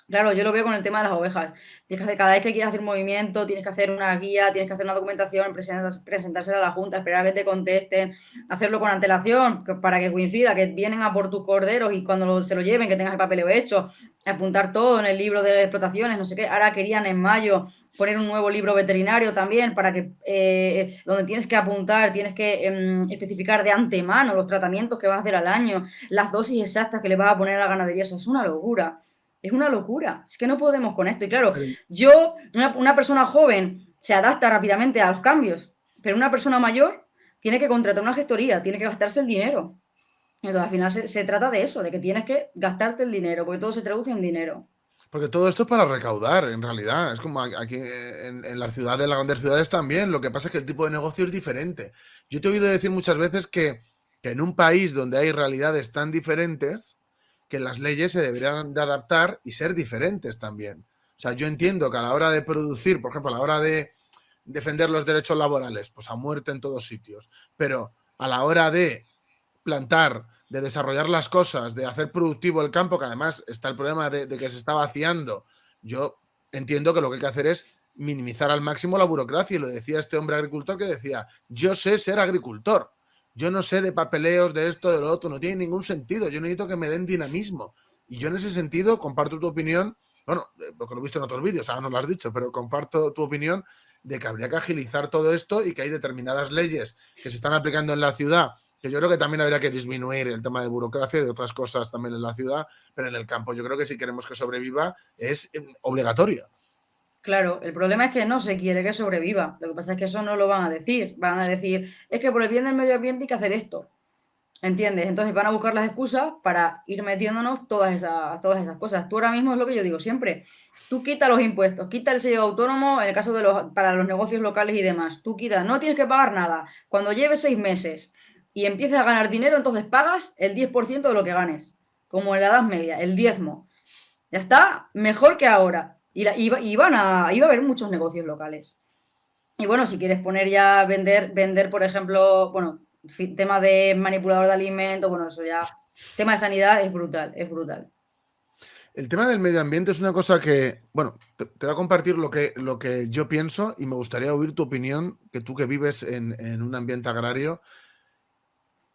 Claro, yo lo veo con el tema de las ovejas. Tienes que hacer, cada vez que quieras hacer movimiento, tienes que hacer una guía, tienes que hacer una documentación, presentársela a la Junta, esperar a que te contesten, hacerlo con antelación para que coincida, que vienen a por tus corderos y cuando se lo lleven, que tengas el papeleo hecho, apuntar todo en el libro de explotaciones, no sé qué. Ahora querían en mayo poner un nuevo libro veterinario también para que, donde tienes que apuntar, tienes que especificar de antemano los tratamientos que vas a hacer al año, las dosis exactas que le vas a poner a la ganadería. Eso es una locura. Es una locura. Es que no podemos con esto. Y claro, Pero una persona joven se adapta rápidamente a los cambios, pero una persona mayor tiene que contratar una gestoría, tiene que gastarse el dinero. Entonces, al final se trata de eso, de que tienes que gastarte el dinero, porque todo se traduce en dinero. porque todo esto es para recaudar, en realidad. Es como aquí en las ciudades, en las grandes ciudades también. Lo que pasa es que el tipo de negocio es diferente. Yo te he oído decir muchas veces que en un país donde hay realidades tan diferentes, que las leyes se deberían de adaptar y ser diferentes también. O sea, yo entiendo que a la hora de producir, por ejemplo, a la hora de defender los derechos laborales, pues a muerte en todos sitios, pero a la hora de plantar, de desarrollar las cosas, de hacer productivo el campo, que además está el problema de que se está vaciando, yo entiendo que lo que hay que hacer es minimizar al máximo la burocracia. Y lo decía este hombre agricultor que decía, yo sé ser agricultor, yo no sé de papeleos, de esto, de lo otro, no tiene ningún sentido, yo necesito que me den dinamismo. Y yo en ese sentido comparto tu opinión, bueno, porque lo he visto en otros vídeos, ahora no lo has dicho, pero comparto tu opinión de que habría que agilizar todo esto y que hay determinadas leyes que se están aplicando en la ciudad que yo creo que también habría que disminuir el tema de burocracia y de otras cosas también en la ciudad, pero en el campo yo creo que si queremos que sobreviva es obligatorio. Claro, el problema es que no se quiere que sobreviva. Lo que pasa es que eso no lo van a decir. Van a decir, es que por el bien del medio ambiente hay que hacer esto. ¿Entiendes? Entonces van a buscar las excusas para ir metiéndonos todas esas cosas. Tú ahora mismo es lo que yo digo siempre. Tú quita los impuestos, quita el sello autónomo en el caso de para los negocios locales y demás. Tú quita, no tienes que pagar nada. Cuando lleves 6 meses y empieces a ganar dinero, entonces pagas el 10% de lo que ganes. Como en la Edad Media, el diezmo. Ya está, mejor que ahora. Iba a haber muchos negocios locales. Y bueno, si quieres poner ya vender, por ejemplo, bueno, tema de manipulador de alimentos, bueno, eso ya, tema de sanidad es brutal, es brutal. El tema del medio ambiente es una cosa que, bueno, te voy a compartir lo que yo pienso y me gustaría oír tu opinión, que tú que vives en un ambiente agrario.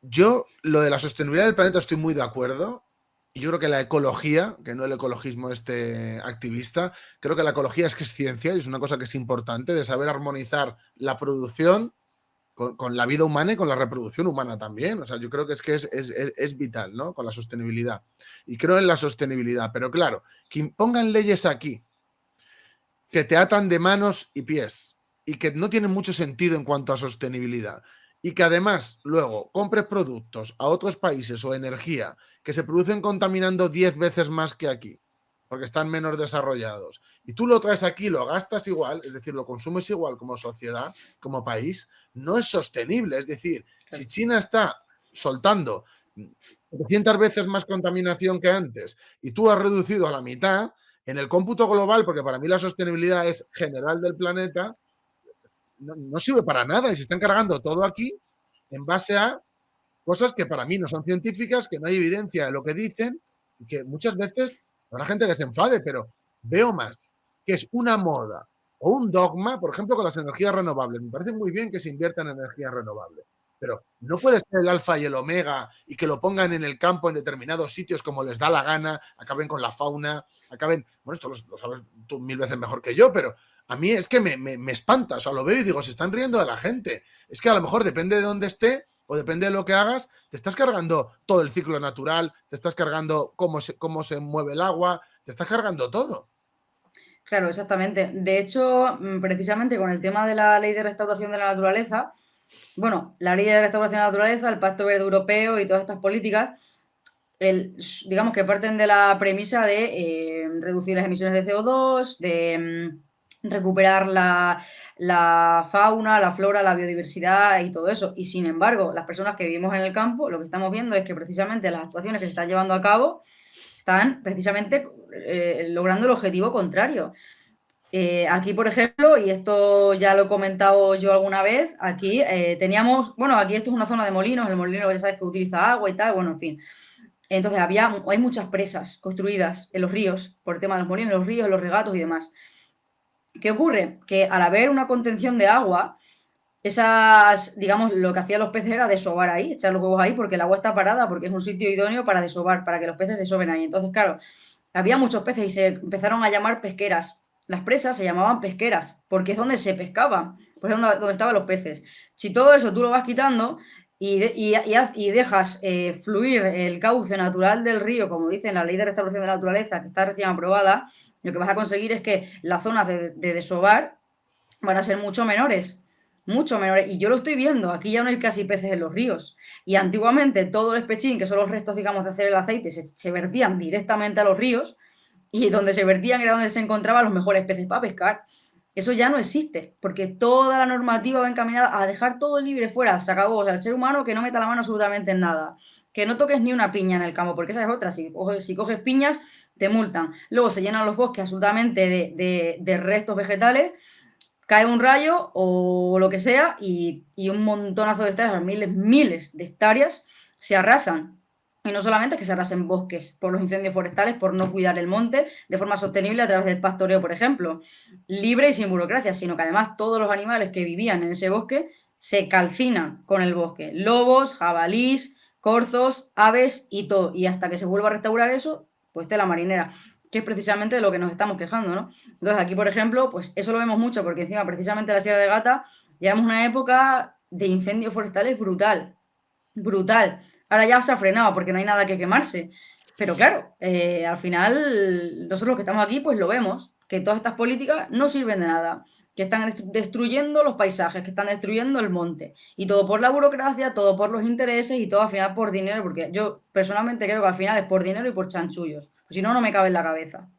Yo, lo de la sostenibilidad del planeta estoy muy de acuerdo. Y yo creo que la ecología, que no el ecologismo este activista, creo que la ecología es que es ciencia y es una cosa que es importante de saber armonizar la producción con la vida humana y con la reproducción humana también. O sea, yo creo que es vital, ¿no? Con la sostenibilidad. Y creo en la sostenibilidad. Pero claro, que impongan leyes aquí que te atan de manos y pies y que no tienen mucho sentido en cuanto a sostenibilidad. Y que además luego compres productos a otros países o energía que se producen contaminando 10 veces más que aquí, porque están menos desarrollados. Y tú lo traes aquí, lo gastas igual, es decir, lo consumes igual como sociedad, como país, no es sostenible. Es decir, si Claro. China está soltando 300 veces más contaminación que antes y tú has reducido a la mitad, en el cómputo global, porque para mí la sostenibilidad es general del planeta, no sirve para nada y se están cargando todo aquí en base a cosas que para mí no son científicas, que no hay evidencia de lo que dicen, y que muchas veces habrá gente que se enfade, pero veo más que es una moda o un dogma, por ejemplo, con las energías renovables. Me parece muy bien que se invierta en energías renovables, pero no puede ser el alfa y el omega y que lo pongan en el campo en determinados sitios como les da la gana, acaben con la fauna, acaben... Bueno, esto lo sabes tú 1000 veces mejor que yo, pero a mí es que me espanta. O sea, lo veo y digo, se están riendo de la gente. Es que a lo mejor depende de dónde esté o depende de lo que hagas, te estás cargando todo el ciclo natural, te estás cargando cómo se mueve el agua, te estás cargando todo. Claro, exactamente. De hecho, precisamente con el tema de la ley de restauración de la naturaleza, bueno, la ley de restauración de la naturaleza, el Pacto Verde Europeo y todas estas políticas, digamos que parten de la premisa de reducir las emisiones de CO2, de recuperar la fauna, la flora, la biodiversidad y todo eso. Y sin embargo, las personas que vivimos en el campo, lo que estamos viendo es que precisamente las actuaciones que se están llevando a cabo están precisamente logrando el objetivo contrario. Aquí, por ejemplo, y esto ya lo he comentado yo alguna vez, aquí teníamos, bueno, aquí esto es una zona de molinos, el molino ya sabes que utiliza agua y tal, bueno, en fin. Entonces hay muchas presas construidas en los ríos, por el tema de los molinos, los ríos, los regatos y demás. ¿Qué ocurre? Que al haber una contención de agua, esas, digamos, lo que hacían los peces era desovar ahí, echar los huevos ahí, porque el agua está parada, porque es un sitio idóneo para desovar, para que los peces desoven ahí. Entonces, claro, había muchos peces y se empezaron a llamar pesqueras. Las presas se llamaban pesqueras, porque es donde se pescaba, pues es donde estaban los peces. Si todo eso tú lo vas quitando y dejas fluir el cauce natural del río, como dice en la Ley de Restauración de la Naturaleza, que está recién aprobada, lo que vas a conseguir es que las zonas de desovar van a ser mucho menores. Mucho menores. Y yo lo estoy viendo. Aquí ya no hay casi peces en los ríos. Y antiguamente todo el espechín, que son los restos, digamos, de hacer el aceite, se vertían directamente a los ríos. Y donde se vertían era donde se encontraban los mejores peces para pescar. Eso ya no existe, porque toda la normativa va encaminada a dejar todo libre fuera, se acabó. O sea, el ser humano que no meta la mano absolutamente en nada. Que no toques ni una piña en el campo, porque esa es otra. Si coges piñas, te multan. Luego se llenan los bosques absolutamente de restos vegetales, cae un rayo o lo que sea y un montonazo de hectáreas, miles de hectáreas se arrasan. Y no solamente es que se arrasen bosques por los incendios forestales, por no cuidar el monte de forma sostenible a través del pastoreo, por ejemplo, libre y sin burocracia, sino que además todos los animales que vivían en ese bosque se calcinan con el bosque. Lobos, jabalís, corzos, aves y todo. Y hasta que se vuelva a restaurar eso, pues tela marinera, que es precisamente de lo que nos estamos quejando, ¿no? Entonces aquí, por ejemplo, pues eso lo vemos mucho porque encima precisamente la Sierra de Gata llevamos una época de incendios forestales brutal, brutal. Ahora ya se ha frenado porque no hay nada que quemarse. Pero claro, al final nosotros los que estamos aquí pues lo vemos, que todas estas políticas no sirven de nada, que están destruyendo los paisajes, que están destruyendo el monte. Y todo por la burocracia, todo por los intereses y todo al final por dinero, porque yo personalmente creo que al final es por dinero y por chanchullos. Si no, no me cabe en la cabeza.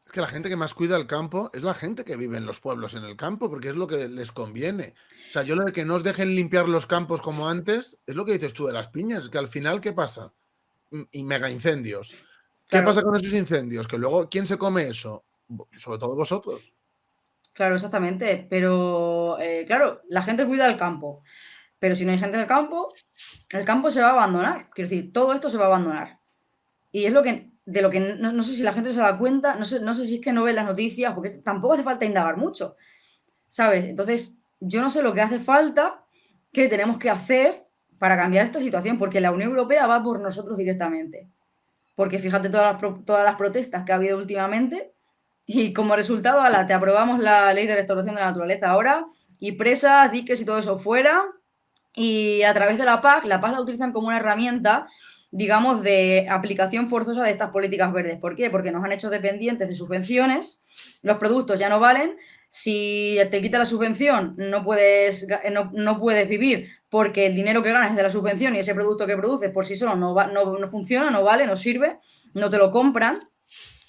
Es que la gente que más cuida el campo es la gente que vive en los pueblos, en el campo, porque es lo que les conviene. O sea, yo lo de que no os dejen limpiar los campos como antes, es lo que dices tú de las piñas, que al final, ¿qué pasa? Y mega incendios. ¿Qué Claro, pasa con esos incendios? Que luego, ¿quién se come eso? Sobre todo vosotros. claro, exactamente. Pero, claro, la gente cuida el campo. Pero si no hay gente en el campo se va a abandonar. Quiero decir, todo esto se va a abandonar. Y es lo que, de lo que no sé si la gente se da cuenta, no sé si es que no ve las noticias, porque tampoco hace falta indagar mucho, ¿sabes? Entonces, yo no sé lo que hace falta, que tenemos que hacer para cambiar esta situación, porque la Unión Europea va por nosotros directamente. Porque fíjate todas las protestas que ha habido últimamente y como resultado, ala, te aprobamos la ley de restauración de la naturaleza ahora y presas, diques y todo eso fuera. Y a través de la PAC la utilizan como una herramienta, digamos, de aplicación forzosa de estas políticas verdes. ¿Por qué? Porque nos han hecho dependientes de subvenciones, los productos ya no valen, si te quita la subvención no puedes vivir porque el dinero que ganas es de la subvención y ese producto que produces por sí solo no funciona, no vale, no sirve, no te lo compran.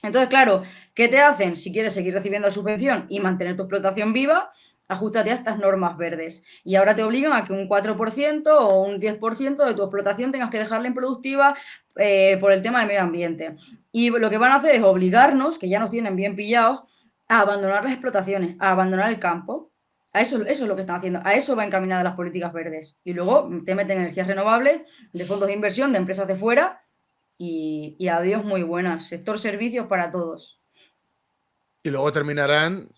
Entonces, claro, ¿qué te hacen? Si quieres seguir recibiendo la subvención y mantener tu explotación viva, ajustate a estas normas verdes. Y ahora te obligan a que un 4% o un 10% de tu explotación tengas que dejarla improductiva por el tema del medio ambiente. Y lo que van a hacer es obligarnos, que ya nos tienen bien pillados, a abandonar las explotaciones, a abandonar el campo. Eso es lo que están haciendo, a eso va encaminada las políticas verdes. Y luego te meten energías renovables, de fondos de inversión, de empresas de fuera, y adiós muy buenas. Sector servicios para todos. Y luego terminarán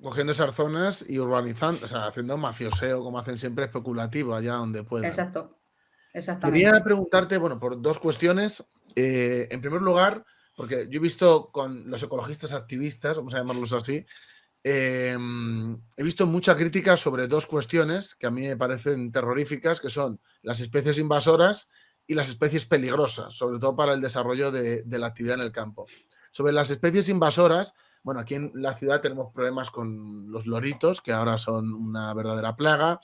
cogiendo esas zonas y urbanizando, o sea, haciendo mafioseo, como hacen siempre, especulativo, allá donde puedan. Exacto, Quería exactamente. preguntarte, bueno, por dos cuestiones. En primer lugar, porque yo he visto con los ecologistas activistas, vamos a llamarlos así, he visto mucha crítica sobre dos cuestiones que a mí me parecen terroríficas, que son las especies invasoras y las especies peligrosas, sobre todo para el desarrollo de la actividad en el campo. Sobre las especies invasoras, bueno, aquí en la ciudad tenemos problemas con los loritos, que ahora son una verdadera plaga.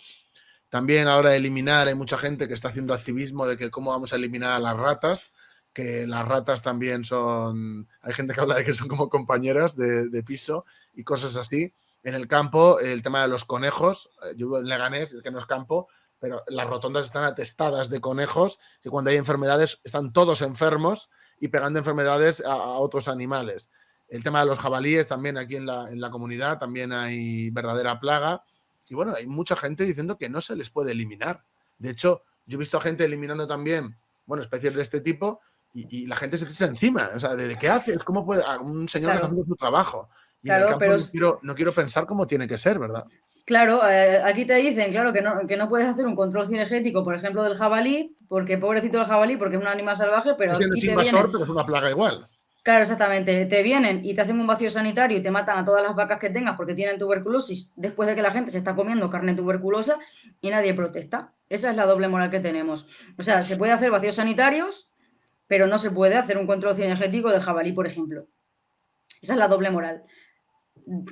También ahora de eliminar, hay mucha gente que está haciendo activismo de que cómo vamos a eliminar a las ratas, que las ratas también son, hay gente que habla de que son como compañeras de piso y cosas así. En el campo, el tema de los conejos, yo vivo en Leganés, que no es campo, pero las rotondas están atestadas de conejos, que cuando hay enfermedades están todos enfermos y pegando enfermedades a otros animales. El tema de los jabalíes también aquí en la comunidad, también hay verdadera plaga. Y bueno, hay mucha gente diciendo que no se les puede eliminar. De hecho, yo he visto a gente eliminando también, bueno, especies de este tipo y la gente se te echa encima. O sea, ¿de qué haces? ¿Cómo puede a un señor que está Claro, haciendo su trabajo? Y en el claro, campo pero no quiero pensar cómo tiene que ser, ¿verdad? claro, aquí te dicen, claro, que no puedes hacer un control cinegético, por ejemplo, del jabalí, porque pobrecito del jabalí, porque es un animal salvaje, pero Ese no aquí es te vienen. invasor, pero es una plaga igual. Claro, exactamente. Te vienen y te hacen un vacío sanitario y te matan a todas las vacas que tengas porque tienen tuberculosis después de que la gente se está comiendo carne tuberculosa y nadie protesta. Esa es la doble moral que tenemos. O sea, se puede hacer vacíos sanitarios, pero no se puede hacer un control cinegético del jabalí, por ejemplo. Esa es la doble moral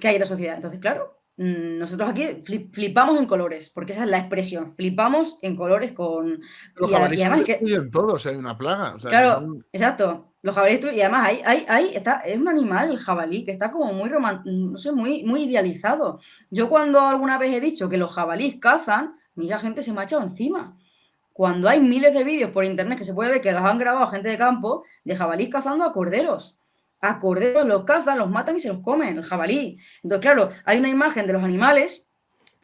que hay en la sociedad. Entonces, claro, nosotros aquí flipamos en colores, porque esa es la expresión. Flipamos en colores con. Los Y jabalíes además es que. destruyen todo, si hay una plaga. O sea, si Claro, son. exacto. Los jabalíes, y además ahí está, es un animal, el jabalí, que está como muy no sé, muy idealizado. Yo cuando alguna vez he dicho que los jabalíes cazan, mira, gente se me ha echado encima. Cuando hay miles de vídeos por internet que se puede ver que los han grabado gente de campo, de jabalíes cazando a corderos. A corderos los cazan, los matan y se los comen, el jabalí. Entonces, claro, hay una imagen de los animales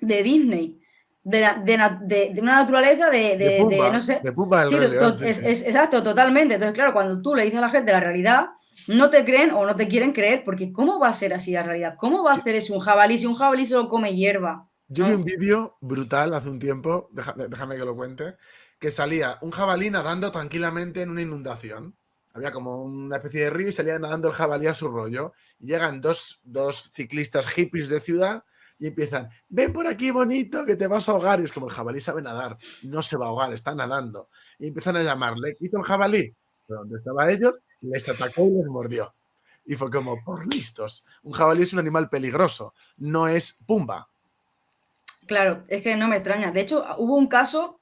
de Disney, de una naturaleza no sé, De Pumba del sí, Rey León, sí, sí. exacto, totalmente. Entonces, claro, cuando tú le dices a la gente la realidad, no te creen o no te quieren creer, porque ¿cómo va a ser así la realidad? ¿Cómo va a Yo, hacer eso un jabalí si un jabalí solo come hierba? yo vi un ¿No? vídeo brutal hace un tiempo, déjame que lo cuente, que salía un jabalí nadando tranquilamente en una inundación. Había como una especie de río y salía nadando el jabalí a su rollo. Y llegan dos ciclistas hippies de ciudad y empiezan, ven por aquí bonito que te vas a ahogar. Y es como el jabalí sabe nadar, no se va a ahogar, está nadando. Y empiezan a llamarle, ¿qué hizo el jabalí? De donde estaban ellos, les atacó y les mordió. Y fue como, por listos. Un jabalí es un animal peligroso, no es Pumba. Claro, es que no me extraña. De hecho, hubo un caso,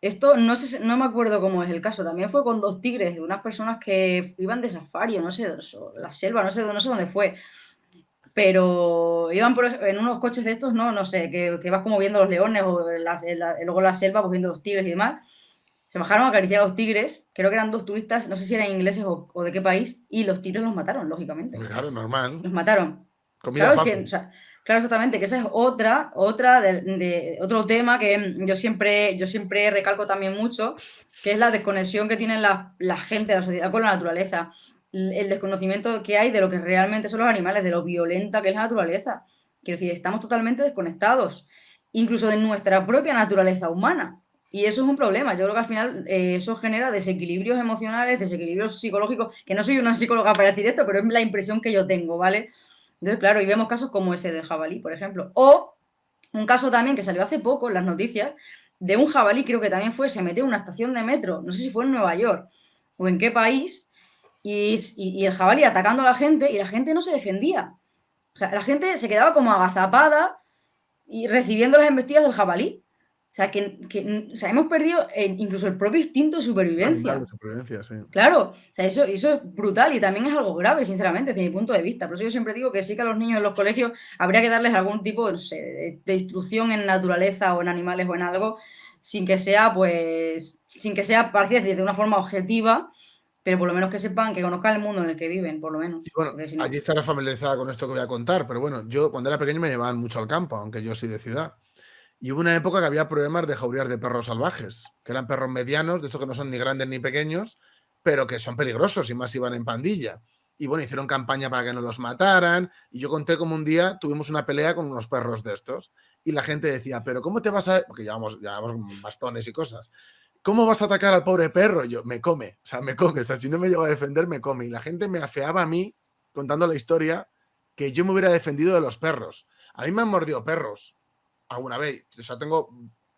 esto no sé, no me acuerdo cómo es el caso, también fue con dos tigres de unas personas que iban de safari, o no sé, la selva, no sé dónde fue, pero iban en unos coches de estos, no sé, que vas como viendo los leones o luego la selva, pues viendo los tigres y demás. Se bajaron a acariciar a los tigres, creo que eran dos turistas, no sé si eran ingleses o de qué país, y los tigres los mataron, lógicamente. Claro, normal. Los mataron. Comida Claro, es que, o fácil. sea, claro, exactamente, que esa es otra otro tema que yo siempre recalco también mucho, que es la desconexión que tienen la gente, la sociedad con la naturaleza, el desconocimiento que hay de lo que realmente son los animales, de lo violenta que es la naturaleza. Quiero decir, estamos totalmente desconectados, incluso de nuestra propia naturaleza humana. Y eso es un problema. Yo creo que al final eso genera desequilibrios emocionales, desequilibrios psicológicos, que no soy una psicóloga para decir esto, pero es la impresión que yo tengo, ¿vale? Entonces, claro, y vemos casos como ese del jabalí, por ejemplo. O un caso también que salió hace poco en las noticias, de un jabalí, creo que también fue, se metió en una estación de metro, no sé si fue en Nueva York o en qué país, y el jabalí atacando a la gente y la gente no se defendía. O sea, la gente se quedaba como agazapada y recibiendo las embestidas del jabalí. O sea, o sea, hemos perdido incluso el propio instinto de Animal de supervivencia. supervivencia, sí. Claro, o sea, eso es brutal y también es algo grave, sinceramente, desde mi punto de vista. Por eso yo siempre digo que sí que a los niños en los colegios habría que darles algún tipo, no sé, de instrucción en naturaleza o en animales o en algo, sin que sea, pues, sin que sea, pareciera decir, de una forma objetiva pero por lo menos que sepan, que conozcan el mundo en el que viven, por lo Y menos, bueno, porque si allí no. estarás familiarizada con esto que voy a contar, pero bueno, yo cuando era pequeño me llevaban mucho al campo, aunque yo soy de ciudad. Y hubo una época que había problemas de jaurías de perros salvajes, que eran perros medianos, de estos que no son ni grandes ni pequeños, pero que son peligrosos y más si van en pandilla. Y bueno, hicieron campaña para que no los mataran. Y yo conté como un día tuvimos una pelea con unos perros de estos. Y la gente decía, pero ¿cómo te vas a...? Porque llevamos bastones y cosas. ¿Cómo vas a atacar al pobre perro? Y yo, me come, o sea, me come. O sea, si no me llego a defender, me come. Y la gente me afeaba a mí, contando la historia, que yo me hubiera defendido de los perros. A mí me han mordido perros alguna vez. O sea, tengo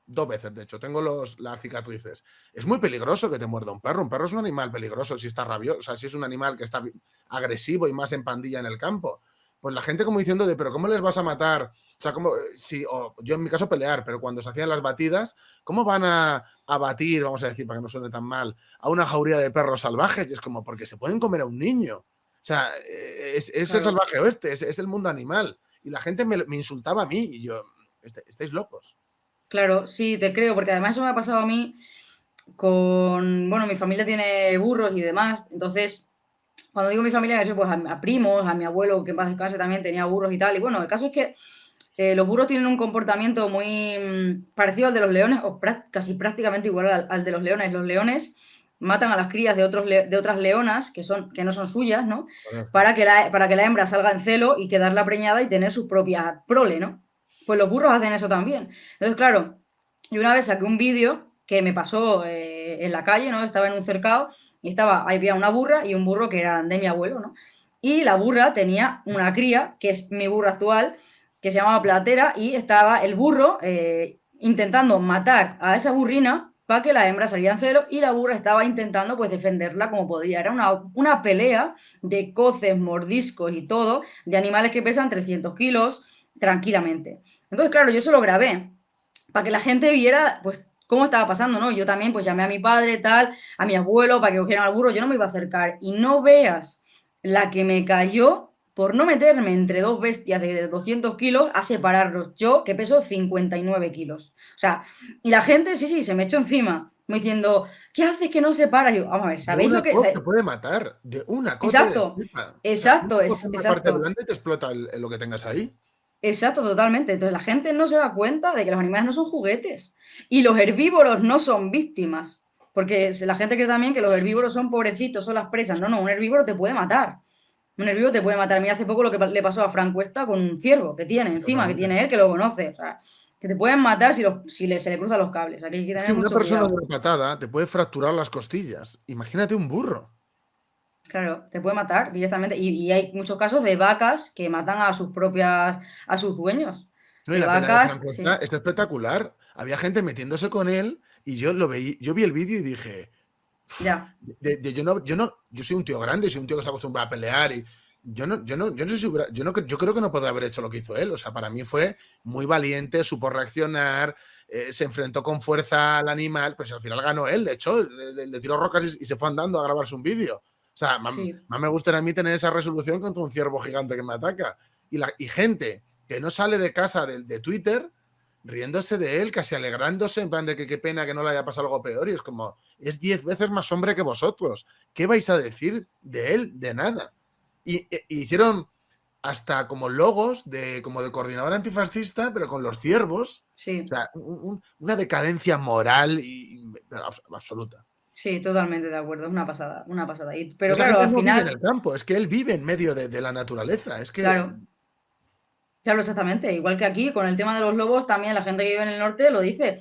2 veces, de hecho, tengo las cicatrices. Es muy peligroso que te muerda un perro. Un perro es un animal peligroso si está rabioso, o sea, si es un animal que está agresivo y más en pandilla en el campo. Pues la gente como diciendo de, pero ¿cómo les vas a matar? O sea, como si, o yo en mi caso pelear, pero cuando se hacían las batidas, ¿cómo van a batir, vamos a decir, para que no suene tan mal, a una jauría de perros salvajes? Y es como, porque se pueden comer a un niño. O sea, es el Claro, salvaje oeste, es el mundo animal. Y la gente me insultaba a mí y yo, estáis locos. claro, sí, te creo, porque además eso me ha pasado a mí con, bueno, mi familia tiene burros y demás, entonces, cuando digo mi familia, me refiero pues a primos, a mi abuelo, que en paz descanse también tenía burros y tal, y bueno, el caso es que los burros tienen un comportamiento muy parecido al de los leones, o casi prácticamente igual al de los leones. Los leones matan a las crías de otras leonas, que no son suyas, ¿no? Para que la hembra salga en celo y quedarla preñada y tener sus propias prole, ¿no? Pues los burros hacen eso también. Entonces, claro, yo una vez saqué un vídeo que me pasó en la calle, ¿no? Estaba en un cercado y había una burra y un burro que eran de mi abuelo, ¿no? Y la burra tenía una cría, que es mi burra actual, que se llamaba Platera, y estaba el burro intentando matar a esa burrina para que la hembra saliera en celo, y la burra estaba intentando pues defenderla como podía. Era una pelea de coces, mordiscos y todo, de animales que pesan 300 kilos tranquilamente. Entonces, claro, yo se lo grabé para que la gente viera pues cómo estaba pasando, ¿no? Yo también pues llamé a mi padre, tal, a mi abuelo para que cogieran al burro, yo no me iba a acercar y no veas la que me cayó por no meterme entre dos bestias de 200 kilos a separarlos. Yo, que peso 59 kilos. O sea, y la gente, sí, sí, se me echó encima, me diciendo, ¿qué haces que no separas? Yo, vamos a ver, De ¿sabéis lo una que...? COP te puede matar. De una COP te Exacto, destripa. O sea, una exacto, COP en la parte exacto. blanda y te explota lo que tengas ahí. Exacto, totalmente. Entonces la gente no se da cuenta de que los animales no son juguetes y los herbívoros no son víctimas. Porque la gente cree también que los herbívoros son pobrecitos, son las presas. No, no, un herbívoro te puede matar. Un herbívoro te puede matar. Mira hace poco lo que le pasó a Frank Cuesta con un ciervo que tiene encima, que Totalmente. tiene él, que lo conoce. O sea, que te pueden matar se le cruzan los cables. Aquí hay que Es tener que una mucho persona de cuidado. una patada te puede fracturar las costillas. Imagínate un burro. Claro, te puede matar directamente. Y hay muchos casos de vacas que matan a sus dueños. No, y De la pena de vacas, Franco está, sí, está espectacular. Había gente metiéndose con él y yo lo veí, yo vi el vídeo y dije, ya, yo soy un tío grande, soy un tío que se acostumbra a pelear y yo no sé si yo creo que no podría haber hecho lo que hizo él. O sea, para mí fue muy valiente, supo reaccionar, se enfrentó con fuerza al animal, pues al final ganó él, de hecho, le tiró rocas y se fue andando a grabarse un vídeo. O sea, sí. más me gustaría a mí tener esa resolución contra un ciervo gigante que me ataca. Y gente que no sale de casa de Twitter riéndose de él, casi alegrándose, en plan de que qué pena que no le haya pasado algo peor. Y es como, es 10 veces más hombre que vosotros. ¿Qué vais a decir de él? De nada. Y hicieron hasta como logos como de coordinador antifascista, pero con los ciervos. O Sí, sea, una decadencia moral absoluta. sí, totalmente de acuerdo, es una pasada, una pasada. Pero Pero esa claro, gente al no vive en final, el campo, es que él vive en medio de la naturaleza. Es que claro, claro, exactamente. Igual que aquí, con el tema de los lobos, también la gente que vive en el norte lo dice.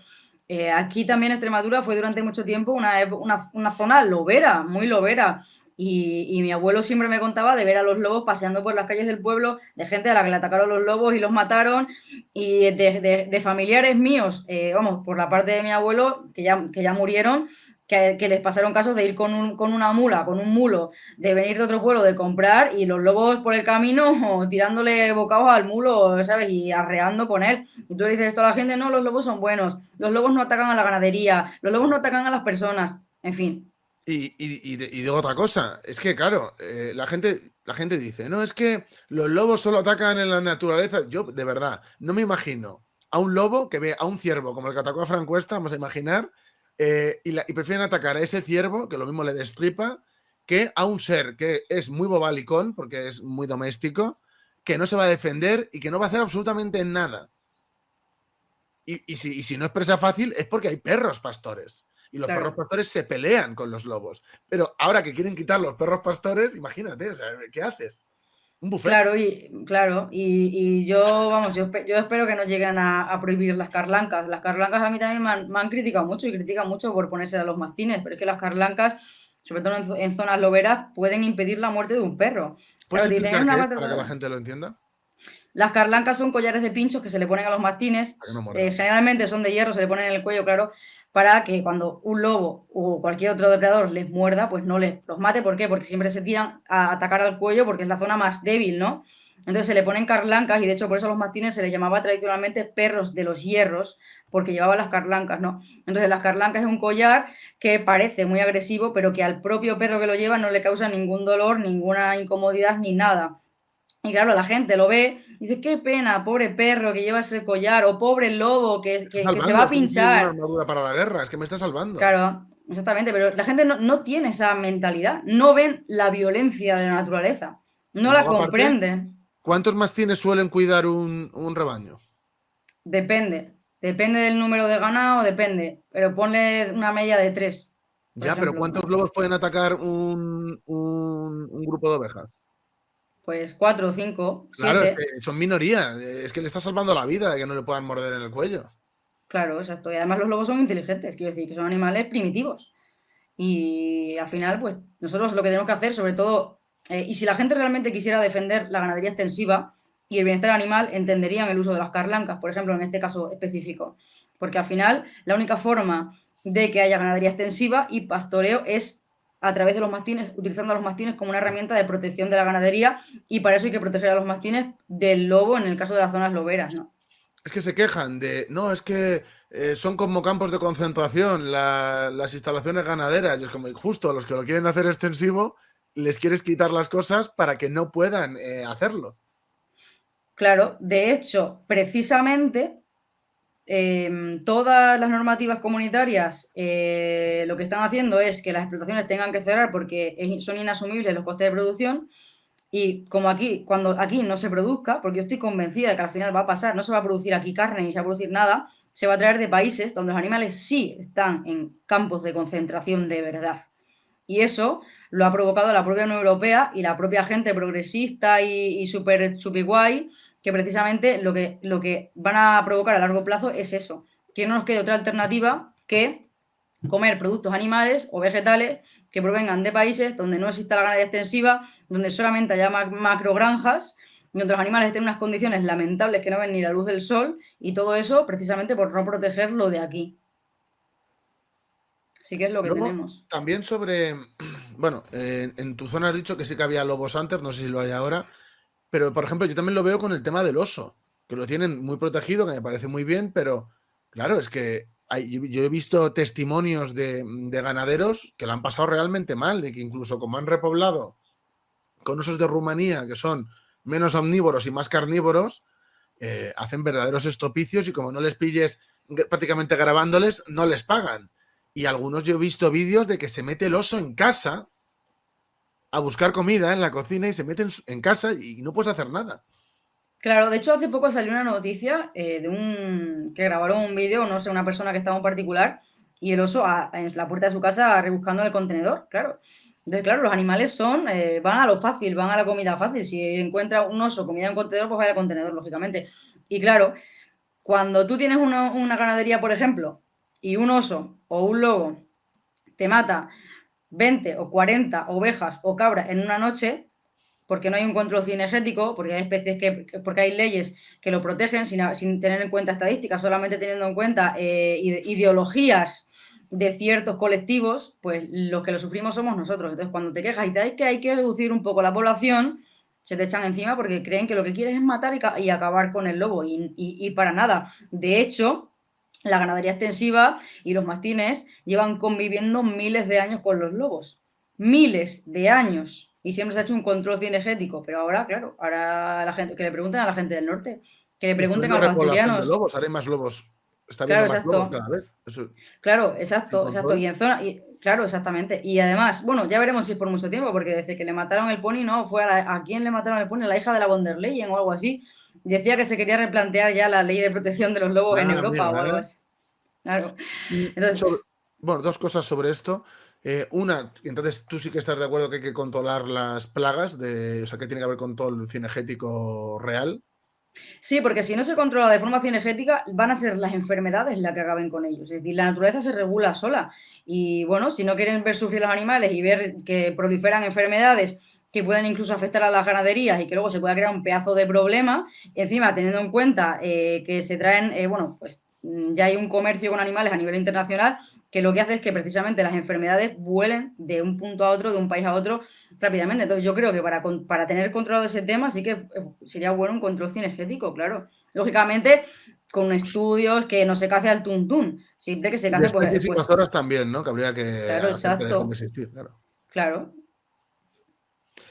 Aquí también Extremadura fue durante mucho tiempo una zona lobera, muy lobera. Y mi abuelo siempre me contaba de ver a los lobos paseando por las calles del pueblo, de gente a la que le atacaron los lobos y los mataron, y de familiares míos, vamos, por la parte de mi abuelo, que ya murieron, que les pasaron casos de ir con una mula, con un mulo, de venir de otro pueblo, de comprar, y los lobos por el camino tirándole bocados al mulo, ¿sabes? Y arreando con él. Y tú le dices esto a la gente, no, los lobos son buenos, los lobos no atacan a la ganadería, los lobos no atacan a las personas, en fin. Y digo otra cosa, es que claro, la gente dice, no, es que los lobos solo atacan en la naturaleza. Yo, de verdad, no me imagino a un lobo que ve a un ciervo como el que atacó a Frank Cuesta, vamos a imaginar, y prefieren atacar a ese ciervo, que lo mismo le destripa, que a un ser que es muy bobalicón, porque es muy doméstico, que no se va a defender y que no va a hacer absolutamente nada. Y si no es presa fácil es porque hay perros pastores. Y los perros Claro. pastores se pelean con los lobos. Pero ahora que quieren quitar los perros pastores, imagínate, o sea, ¿qué haces? Un buffet. Claro, y yo, vamos, yo espero que no lleguen a prohibir las carlancas. Las carlancas a mí también me han criticado mucho y critican mucho por ponerse a los mastines, pero es que las carlancas, sobre todo en zonas loberas, pueden impedir la muerte de un perro. ¿Puedes Claro, te dicen, es explicar una qué es para que la maltratada. gente lo entienda? Las carlancas son collares de pinchos que se le ponen a los mastines, Para que no muerdan. generalmente son de hierro, se le ponen en el cuello, claro, para que cuando un lobo o cualquier otro depredador les muerda, pues no los mate. ¿Por qué? Porque siempre se tiran a atacar al cuello porque es la zona más débil, ¿no? Entonces se le ponen carlancas y de hecho por eso a los mastines se les llamaba tradicionalmente perros de los hierros, porque llevaban las carlancas, ¿no? Entonces las carlancas es un collar que parece muy agresivo, pero que al propio perro que lo lleva no le causa ningún dolor, ninguna incomodidad ni nada. Y claro, la gente lo ve y dice, qué pena, pobre perro que lleva ese collar, o pobre lobo Me que, está que, que se va salvando, a es como si llevo una pinchar. armadura para la guerra, es que me está salvando. Claro, exactamente, pero la gente no tiene esa mentalidad, no ven la violencia de la naturaleza, Y no la luego, aparte, comprenden. ¿cuántos mastines suelen cuidar un rebaño? Depende del número de ganado, depende, pero ponle una media de tres, por Ya, pero ejemplo, ¿cuántos lobos pueden atacar un grupo de ovejas? pues cuatro, cinco, Claro, es siete. que son minoría. Es que le está salvando la vida de que no le puedan morder en el cuello. Claro, exacto. Y además los lobos son inteligentes, quiero decir, que son animales primitivos. Y al final, pues nosotros lo que tenemos que hacer, sobre todo, y si la gente realmente quisiera defender la ganadería extensiva y el bienestar animal, entenderían el uso de las carlancas, por ejemplo, en este caso específico. Porque al final, la única forma de que haya ganadería extensiva y pastoreo es a través de los mastines, utilizando a los mastines como una herramienta de protección de la ganadería, y para eso hay que proteger a los mastines del lobo en el caso de las zonas loberas, ¿no? Es que se quejan de, no, es que son como campos de concentración las instalaciones ganaderas. Y es como, justo a los que lo quieren hacer extensivo, les quieres quitar las cosas para que no puedan hacerlo. Claro, de hecho, precisamente todas las normativas comunitarias lo que están haciendo es que las explotaciones tengan que cerrar porque son inasumibles los costes de producción. Y como aquí, cuando aquí no se produzca, porque yo estoy convencida de que al final va a pasar, no se va a producir aquí carne ni se va a producir nada, se va a traer de países donde los animales sí están en campos de concentración de verdad. Y eso lo ha provocado la propia Unión Europea y la propia gente progresista y súper guay, que precisamente lo que van a provocar a largo plazo es eso, que no nos quede otra alternativa que comer productos animales o vegetales que provengan de países donde no exista la ganadería extensiva, donde solamente haya macrogranjas, donde los animales estén en unas condiciones lamentables que no ven ni la luz del sol, y todo eso precisamente por no proteger lo de aquí. Así que es lo que Luego, tenemos. también sobre, bueno, en tu zona has dicho que sí que había lobos antes, no sé si lo hay ahora, pero por ejemplo, yo también lo veo con el tema del oso, que lo tienen muy protegido, que me parece muy bien, pero claro, es que yo he visto testimonios de ganaderos que lo han pasado realmente mal, de que incluso como han repoblado con osos de Rumanía, que son menos omnívoros y más carnívoros, hacen verdaderos estropicios y como no les pilles prácticamente grabándoles, no les pagan. Y algunos yo he visto vídeos de que se mete el oso en casa a buscar comida en la cocina y se mete en casa y no puedes hacer nada. Claro, de hecho hace poco salió una noticia que grabaron un vídeo, no sé, una persona que estaba en particular, y el oso en la puerta de su casa rebuscando el contenedor, claro. Entonces, claro, los animales van a lo fácil, van a la comida fácil. Si encuentra un oso comida en un contenedor, pues va al contenedor, lógicamente. Y claro, cuando tú tienes una ganadería, por ejemplo, y un oso o un lobo te mata 20 o 40 ovejas o cabras en una noche, porque no hay un control cinegético, porque hay especies porque hay leyes que lo protegen sin tener en cuenta estadísticas, solamente teniendo en cuenta ideologías de ciertos colectivos, pues los que lo sufrimos somos nosotros. Entonces, cuando te quejas y dices que hay que reducir un poco la población, se te echan encima porque creen que lo que quieres es matar y acabar con el lobo, y para nada. De hecho, la ganadería extensiva y los mastines llevan conviviendo miles de años con los lobos. Miles de años. Y siempre se ha hecho un control cinegético. Pero ahora, claro, ahora la gente, que le pregunten a la gente del norte, que le Después pregunten de a la los repoblación de asturianos. lobos, ahora hay más lobos. Está Claro, habiendo más lobos exacto. cada vez. Eso Claro, sin exacto, exacto. control. Claro, exactamente. Y además, bueno, ya veremos si es por mucho tiempo, porque desde que le mataron el pony, ¿no? Fue ¿a quién le mataron el pony? A la hija de la von der Leyen o algo así. Decía que se quería replantear ya la ley de protección de los lobos en Ah, Europa o amigo, algo ¿eh? así. Claro. Y Entonces, bueno, dos cosas sobre esto. Una, entonces tú sí que estás de acuerdo que hay que controlar las plagas, o sea, que tiene que haber control cinegético real. sí, porque si no se controla de forma cinegética, van a ser las enfermedades las que acaben con ellos. Es decir, la naturaleza se regula sola. Y bueno, si no quieren ver sufrir a los animales y ver que proliferan enfermedades que pueden incluso afectar a las ganaderías y que luego se pueda crear un pedazo de problema, encima teniendo en cuenta que se traen, bueno, pues ya hay un comercio con animales a nivel internacional que lo que hace es que precisamente las enfermedades vuelen de un punto a otro, de un país a otro, rápidamente. Entonces yo creo que para tener controlado ese tema sí que sería bueno un control cinegético, claro. Lógicamente con estudios que no se case al tuntún, siempre que se Y de case especies pues invasoras también, ¿no? Que habría que claro, hacer que dejen de exacto, existir, claro. claro.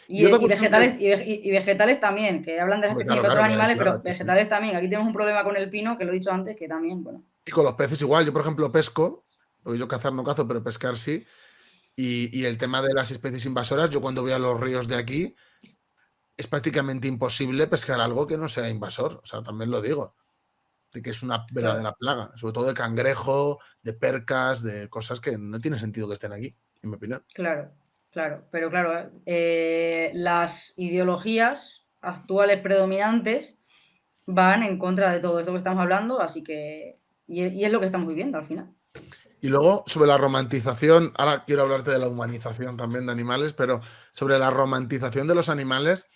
Y otra Y cuestión que... vegetales, y vegetales también, que hablan de las Hombre, especies claro, invasoras claro, que hay animales, pero plagas. Sí, sí. vegetales también. Aquí tenemos un problema con el pino, que lo he dicho antes, que también, bueno. Y con los peces igual. Yo, por ejemplo, pesco, porque yo cazar no cazo, pero pescar sí. Y el tema de las especies invasoras, yo cuando voy a los ríos de aquí, es prácticamente imposible pescar algo que no sea invasor. O sea, también lo digo. De que es una Claro, verdadera plaga. Sobre todo de cangrejo, de percas, de cosas que no tiene sentido que estén aquí, en mi opinión. claro, claro. Pero claro, las ideologías actuales predominantes van en contra de todo esto que estamos hablando, así que. Y es lo que estamos viviendo al final. Y luego, sobre la romantización, ahora quiero hablarte de la humanización también de animales, pero sobre la romantización de los animales,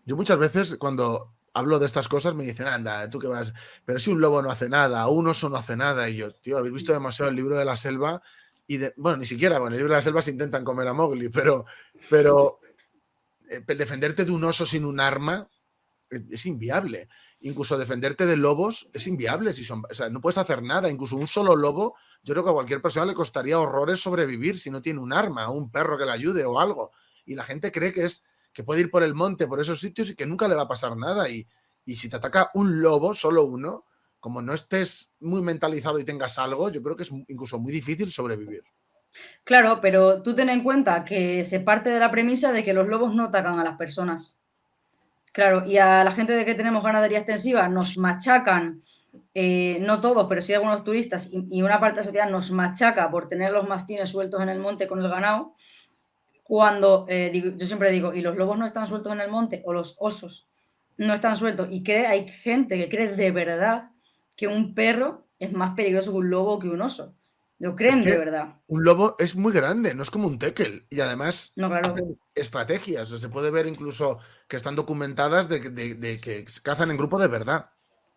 yo muchas veces cuando hablo de estas cosas me dicen, anda, tú qué vas, pero si un lobo no hace nada, un oso no hace nada, y yo, tío, habéis visto demasiado el libro de la selva bueno, ni siquiera, bueno, el libro de la selva se intentan comer a Mowgli, pero defenderte de un oso sin un arma es inviable. Incluso defenderte de lobos es inviable. Si son, o sea, no puedes hacer nada. Incluso un solo lobo, yo creo que a cualquier persona le costaría horrores sobrevivir si no tiene un arma o un perro que le ayude o algo. Y la gente cree que puede ir por el monte, por esos sitios y que nunca le va a pasar nada. Y si te ataca un lobo, solo uno, como no estés muy mentalizado y tengas algo, yo creo que es incluso muy difícil sobrevivir. Claro, pero tú ten en cuenta que se parte de la premisa de que los lobos no atacan a las personas. Claro, y a la gente de que tenemos ganadería extensiva nos machacan, no todos, pero sí algunos turistas, y una parte de la sociedad nos machaca por tener los mastines sueltos en el monte con el ganado, cuando yo siempre digo, y los lobos no están sueltos en el monte, o los osos no están sueltos, y hay gente que cree de verdad que un perro es más peligroso que un lobo o que un oso. Lo Es creen que de verdad. un lobo es muy grande, no es como un tekel. Y además No, claro. hacen estrategias. O sea, se puede ver incluso que están documentadas de que cazan en grupo de verdad.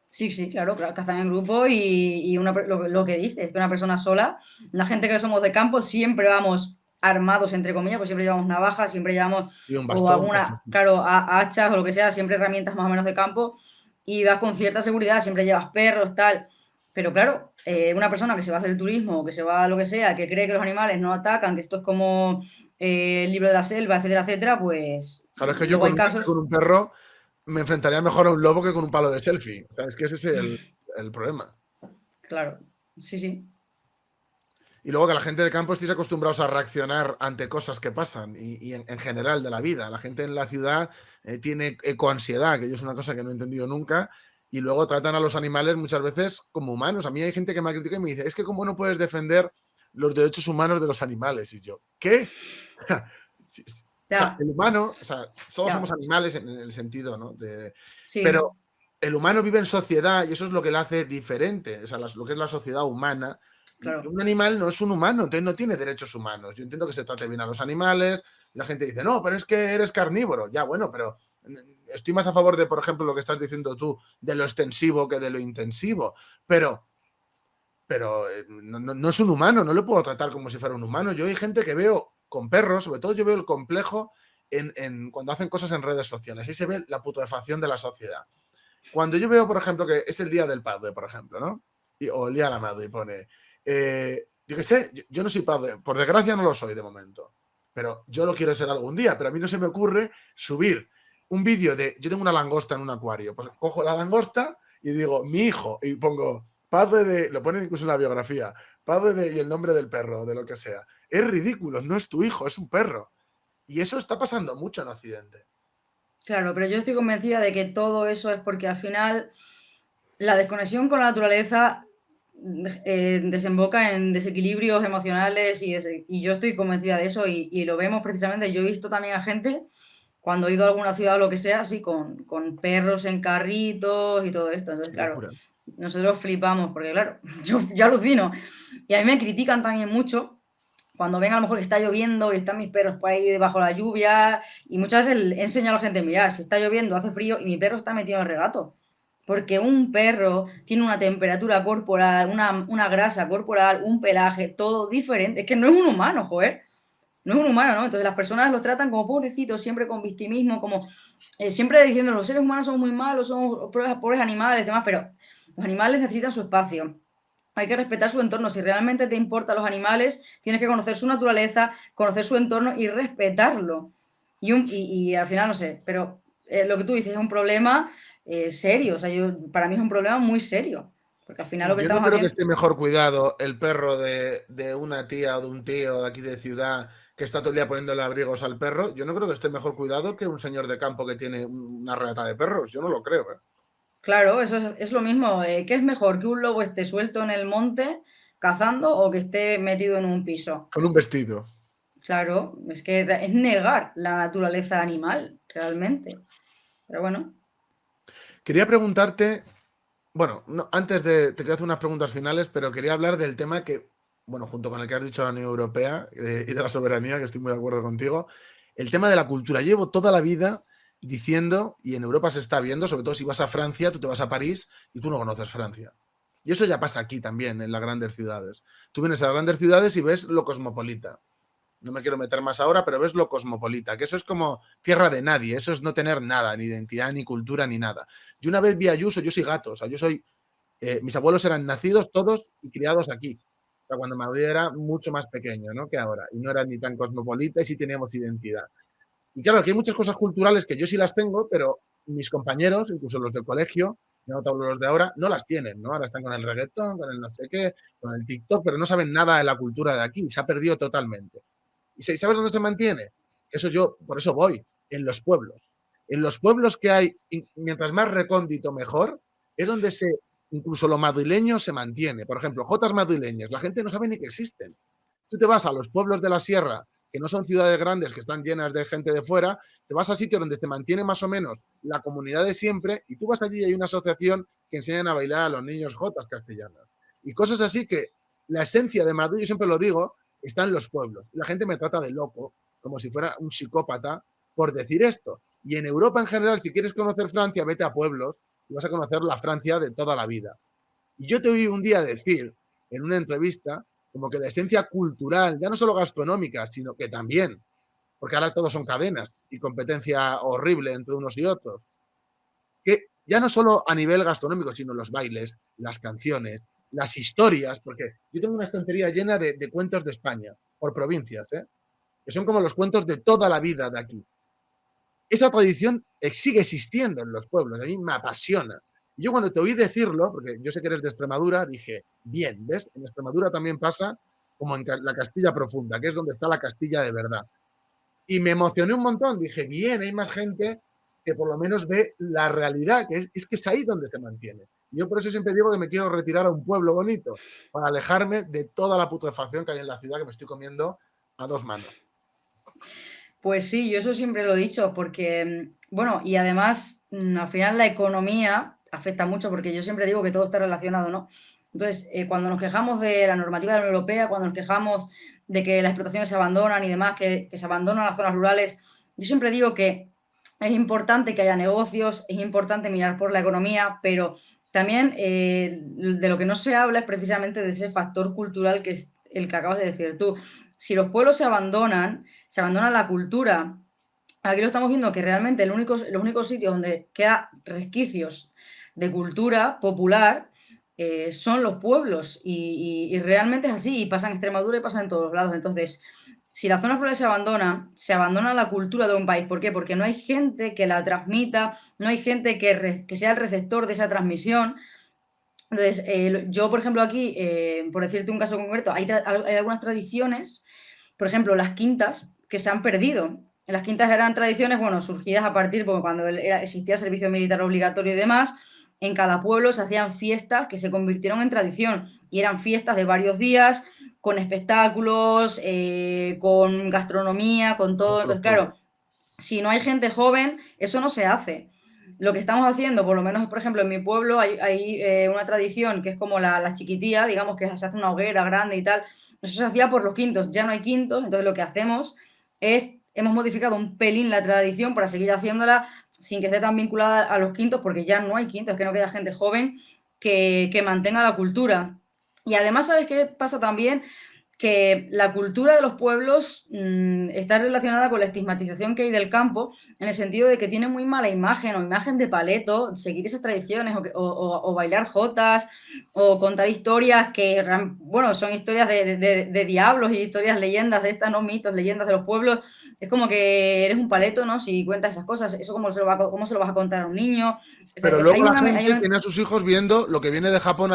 Sí, sí, claro, claro, cazan en grupo y lo que dices, que una persona sola, la gente que somos de campo siempre vamos armados, entre comillas, pues siempre llevamos navajas, siempre llevamos, Y un o bastón, cosas alguna, así. claro, hachas o lo que sea, siempre herramientas más o menos de campo y vas con cierta seguridad, siempre llevas perros, tal. Pero claro, una persona que se va a hacer el turismo o que se va a lo que sea, que cree que los animales no atacan, que esto es como el libro de la selva, etcétera, etcétera, pues Claro, es que yo luego hay con casos, un perro me enfrentaría mejor a un lobo que con un palo de selfie. O sea, es que ese es el problema. claro, sí, sí, Y luego que la gente de campo estéis acostumbrados a reaccionar ante cosas que pasan y en general de la vida. La gente en la ciudad tiene ecoansiedad, que yo es una cosa que no he entendido nunca, y luego tratan a los animales muchas veces como humanos. A mí hay gente que me ha criticado y me dice, es que cómo no puedes defender los derechos humanos de los animales. Y yo, ¿qué? Sí, sí. O sea, ya, el humano, o sea, todos somos ya, animales en el sentido, ¿no? sí, Pero el humano vive en sociedad y eso es lo que le hace diferente, o sea, lo que es la sociedad humana. Y claro. un animal no es un humano, entonces no tiene derechos humanos. Yo entiendo que se trate bien a los animales y la gente dice, no, pero es que eres carnívoro. Ya, bueno, pero estoy más a favor de, por ejemplo, lo que estás diciendo tú, de lo extensivo que de lo intensivo. Pero no es un humano, no lo puedo tratar como si fuera un humano. Yo hay gente que veo con perros, sobre todo yo veo el complejo cuando hacen cosas en redes sociales. Ahí se ve la putrefacción de la sociedad. Cuando yo veo, por ejemplo, que es el día del padre, por ejemplo, ¿no? O el día de la madre, y pone, yo qué sé, yo no soy padre, por desgracia no lo soy de momento, pero yo lo quiero ser algún día, pero a mí no se me ocurre subir un vídeo yo tengo una langosta en un acuario, pues cojo la langosta y digo, mi hijo, y pongo, padre de, lo ponen incluso en la biografía, padre de, y el nombre del perro, de lo que sea. Es ridículo, no es tu hijo, es un perro. Y eso está pasando mucho en Occidente. Claro, pero yo estoy convencida de que todo eso es porque al final la desconexión con la naturaleza desemboca en desequilibrios emocionales y yo estoy convencida de eso y lo vemos precisamente. Yo he visto también a gente cuando he ido a alguna ciudad o lo que sea, así con perros en carritos y todo esto. Entonces, Qué claro, locura. nosotros flipamos porque, claro, yo alucino. Y a mí me critican también mucho cuando ven a lo mejor que está lloviendo y están mis perros por ahí debajo de la lluvia y muchas veces he enseñado a la gente, mirar, si está lloviendo, hace frío y mi perro está metido en el regato. Porque un perro tiene una temperatura corporal, una grasa corporal, un pelaje, todo diferente. Es que no es un humano, joder. No es un humano, ¿no? Entonces las personas los tratan como pobrecitos, siempre con victimismo, como siempre diciendo los seres humanos son muy malos, son pobres animales, demás, pero los animales necesitan su espacio. Hay que respetar su entorno. Si realmente te importan los animales, tienes que conocer su naturaleza, conocer su entorno y respetarlo. Y al final, no sé, pero lo que tú dices es un problema serio. O sea, para mí es un problema muy serio. Porque al final lo Y que yo no estamos creo que haciendo. esté mejor cuidado el perro de una tía o de un tío de aquí de ciudad que está todo el día poniéndole abrigos al perro. Yo no creo que esté mejor cuidado que un señor de campo que tiene una rata de perros. Yo no lo creo, ¿eh? Claro, eso es lo mismo. ¿Qué es mejor? ¿Que un lobo esté suelto en el monte cazando o que esté metido en un piso? Con un vestido. Claro, es que es negar la naturaleza animal, realmente. Pero bueno, Quería preguntarte, bueno, antes de, te quiero hacer unas preguntas finales, pero quería hablar del tema que, bueno, junto con el que has dicho de la Unión Europea y de la soberanía, que estoy muy de acuerdo contigo, el tema de la cultura. Llevo toda la vida diciendo, y en Europa se está viendo, sobre todo si vas a Francia, tú te vas a París y tú no conoces Francia. Y eso ya pasa aquí también, en las grandes ciudades. Tú vienes a las grandes ciudades y ves lo cosmopolita. No me quiero meter más ahora, pero ves lo cosmopolita, que eso es como tierra de nadie, eso es no tener nada, ni identidad, ni cultura, ni nada. Yo una vez vi a Ayuso, yo soy gato, o sea, yo soy, mis abuelos eran nacidos todos y criados aquí. O sea, cuando Madrid era mucho más pequeño, ¿no? Que ahora, y no era ni tan cosmopolita y sí teníamos identidad. Y claro, aquí hay muchas cosas culturales que yo sí las tengo, pero mis compañeros, incluso los del colegio, no te hablo los de ahora, no las tienen, ¿no? Ahora están con el reggaetón, con el no sé qué, con el TikTok, pero no saben nada de la cultura de aquí, se ha perdido totalmente. ¿Y sabes dónde se mantiene? Eso yo, por eso voy, en los pueblos. En los pueblos que hay, mientras más recóndito mejor, es donde incluso lo madrileño se mantiene. Por ejemplo, jotas madrileñas, la gente no sabe ni que existen. Tú te vas a los pueblos de la sierra, que no son ciudades grandes, que están llenas de gente de fuera, te vas a sitios donde se mantiene más o menos la comunidad de siempre, y tú vas allí y hay una asociación que enseñan a bailar a los niños jotas castellanas. Y cosas así que la esencia de Madrid, yo siempre lo digo, está en los pueblos. Y la gente me trata de loco, como si fuera un psicópata, por decir esto. Y en Europa en general, si quieres conocer Francia, vete a pueblos y vas a conocer la Francia de toda la vida. Y yo te oí un día decir en una entrevista como que la esencia cultural, ya no solo gastronómica, sino que también, porque ahora todos son cadenas y competencia horrible entre unos y otros, que ya no solo a nivel gastronómico, sino los bailes, las canciones, las historias, porque yo tengo una estantería llena de cuentos de España, por provincias, que son como los cuentos de toda la vida de aquí. Esa tradición sigue existiendo en los pueblos, a mí me apasiona. Y yo cuando te oí decirlo, porque yo sé que eres de Extremadura, dije, bien, ¿ves? En Extremadura también pasa como en la Castilla profunda, que es donde está la Castilla de verdad. Y me emocioné un montón, dije, bien, hay más gente que por lo menos ve la realidad, que es ahí donde se mantiene. Y yo por eso siempre digo que me quiero retirar a un pueblo bonito, para alejarme de toda la putrefacción que hay en la ciudad que me estoy comiendo a dos manos. pues sí, yo eso siempre lo he dicho, porque, bueno, y además, al final la economía afecta mucho, porque yo siempre digo que todo está relacionado, ¿no? Entonces, cuando nos quejamos de la normativa de la Unión Europea, cuando nos quejamos de que las explotaciones se abandonan y demás, que se abandonan las zonas rurales, yo siempre digo que es importante que haya negocios, es importante mirar por la economía, pero también de lo que no se habla es precisamente de ese factor cultural que es el que acabas de decir tú. Si los pueblos se abandona la cultura. Aquí lo estamos viendo que realmente los únicos sitios donde queda resquicios de cultura popular son los pueblos y realmente es así y pasa en Extremadura y pasa en todos lados. Entonces, si las zonas rurales se abandona la cultura de un país. ¿Por qué? Porque no hay gente que la transmita, no hay gente que sea el receptor de esa transmisión. Entonces, yo, por ejemplo, aquí, por decirte un caso concreto, hay algunas tradiciones, por ejemplo, las quintas, que se han perdido. Las quintas eran tradiciones, bueno, surgidas a partir, porque cuando existía el servicio militar obligatorio y demás, en cada pueblo se hacían fiestas que se convirtieron en tradición y eran fiestas de varios días, con espectáculos, con gastronomía, con Cosas todo. por los Entonces, claro, pueblos. si no hay gente joven, eso no se hace. Lo que estamos haciendo, por lo menos, por ejemplo, en mi pueblo hay una tradición que es como la chiquitía, digamos que se hace una hoguera grande y tal. Eso se hacía por los quintos, ya no hay quintos, entonces lo que hacemos es, hemos modificado un pelín la tradición para seguir haciéndola sin que esté tan vinculada a los quintos, porque ya no hay quintos, que no queda gente joven que mantenga la cultura. Y además, ¿sabes qué pasa también? Que la cultura de los pueblos está relacionada con la estigmatización que hay del campo, en el sentido de que tiene muy mala imagen o imagen de paleto, seguir esas tradiciones o bailar jotas o contar historias que, bueno, son historias de diablos y historias, leyendas de estas, no mitos, leyendas de los pueblos. Es como que eres un paleto, ¿no? Si cuentas esas cosas, ¿eso cómo se lo vas a contar a un niño? O sea, Pero luego la hay gente una, tiene a sus hijos viendo lo que viene de Japón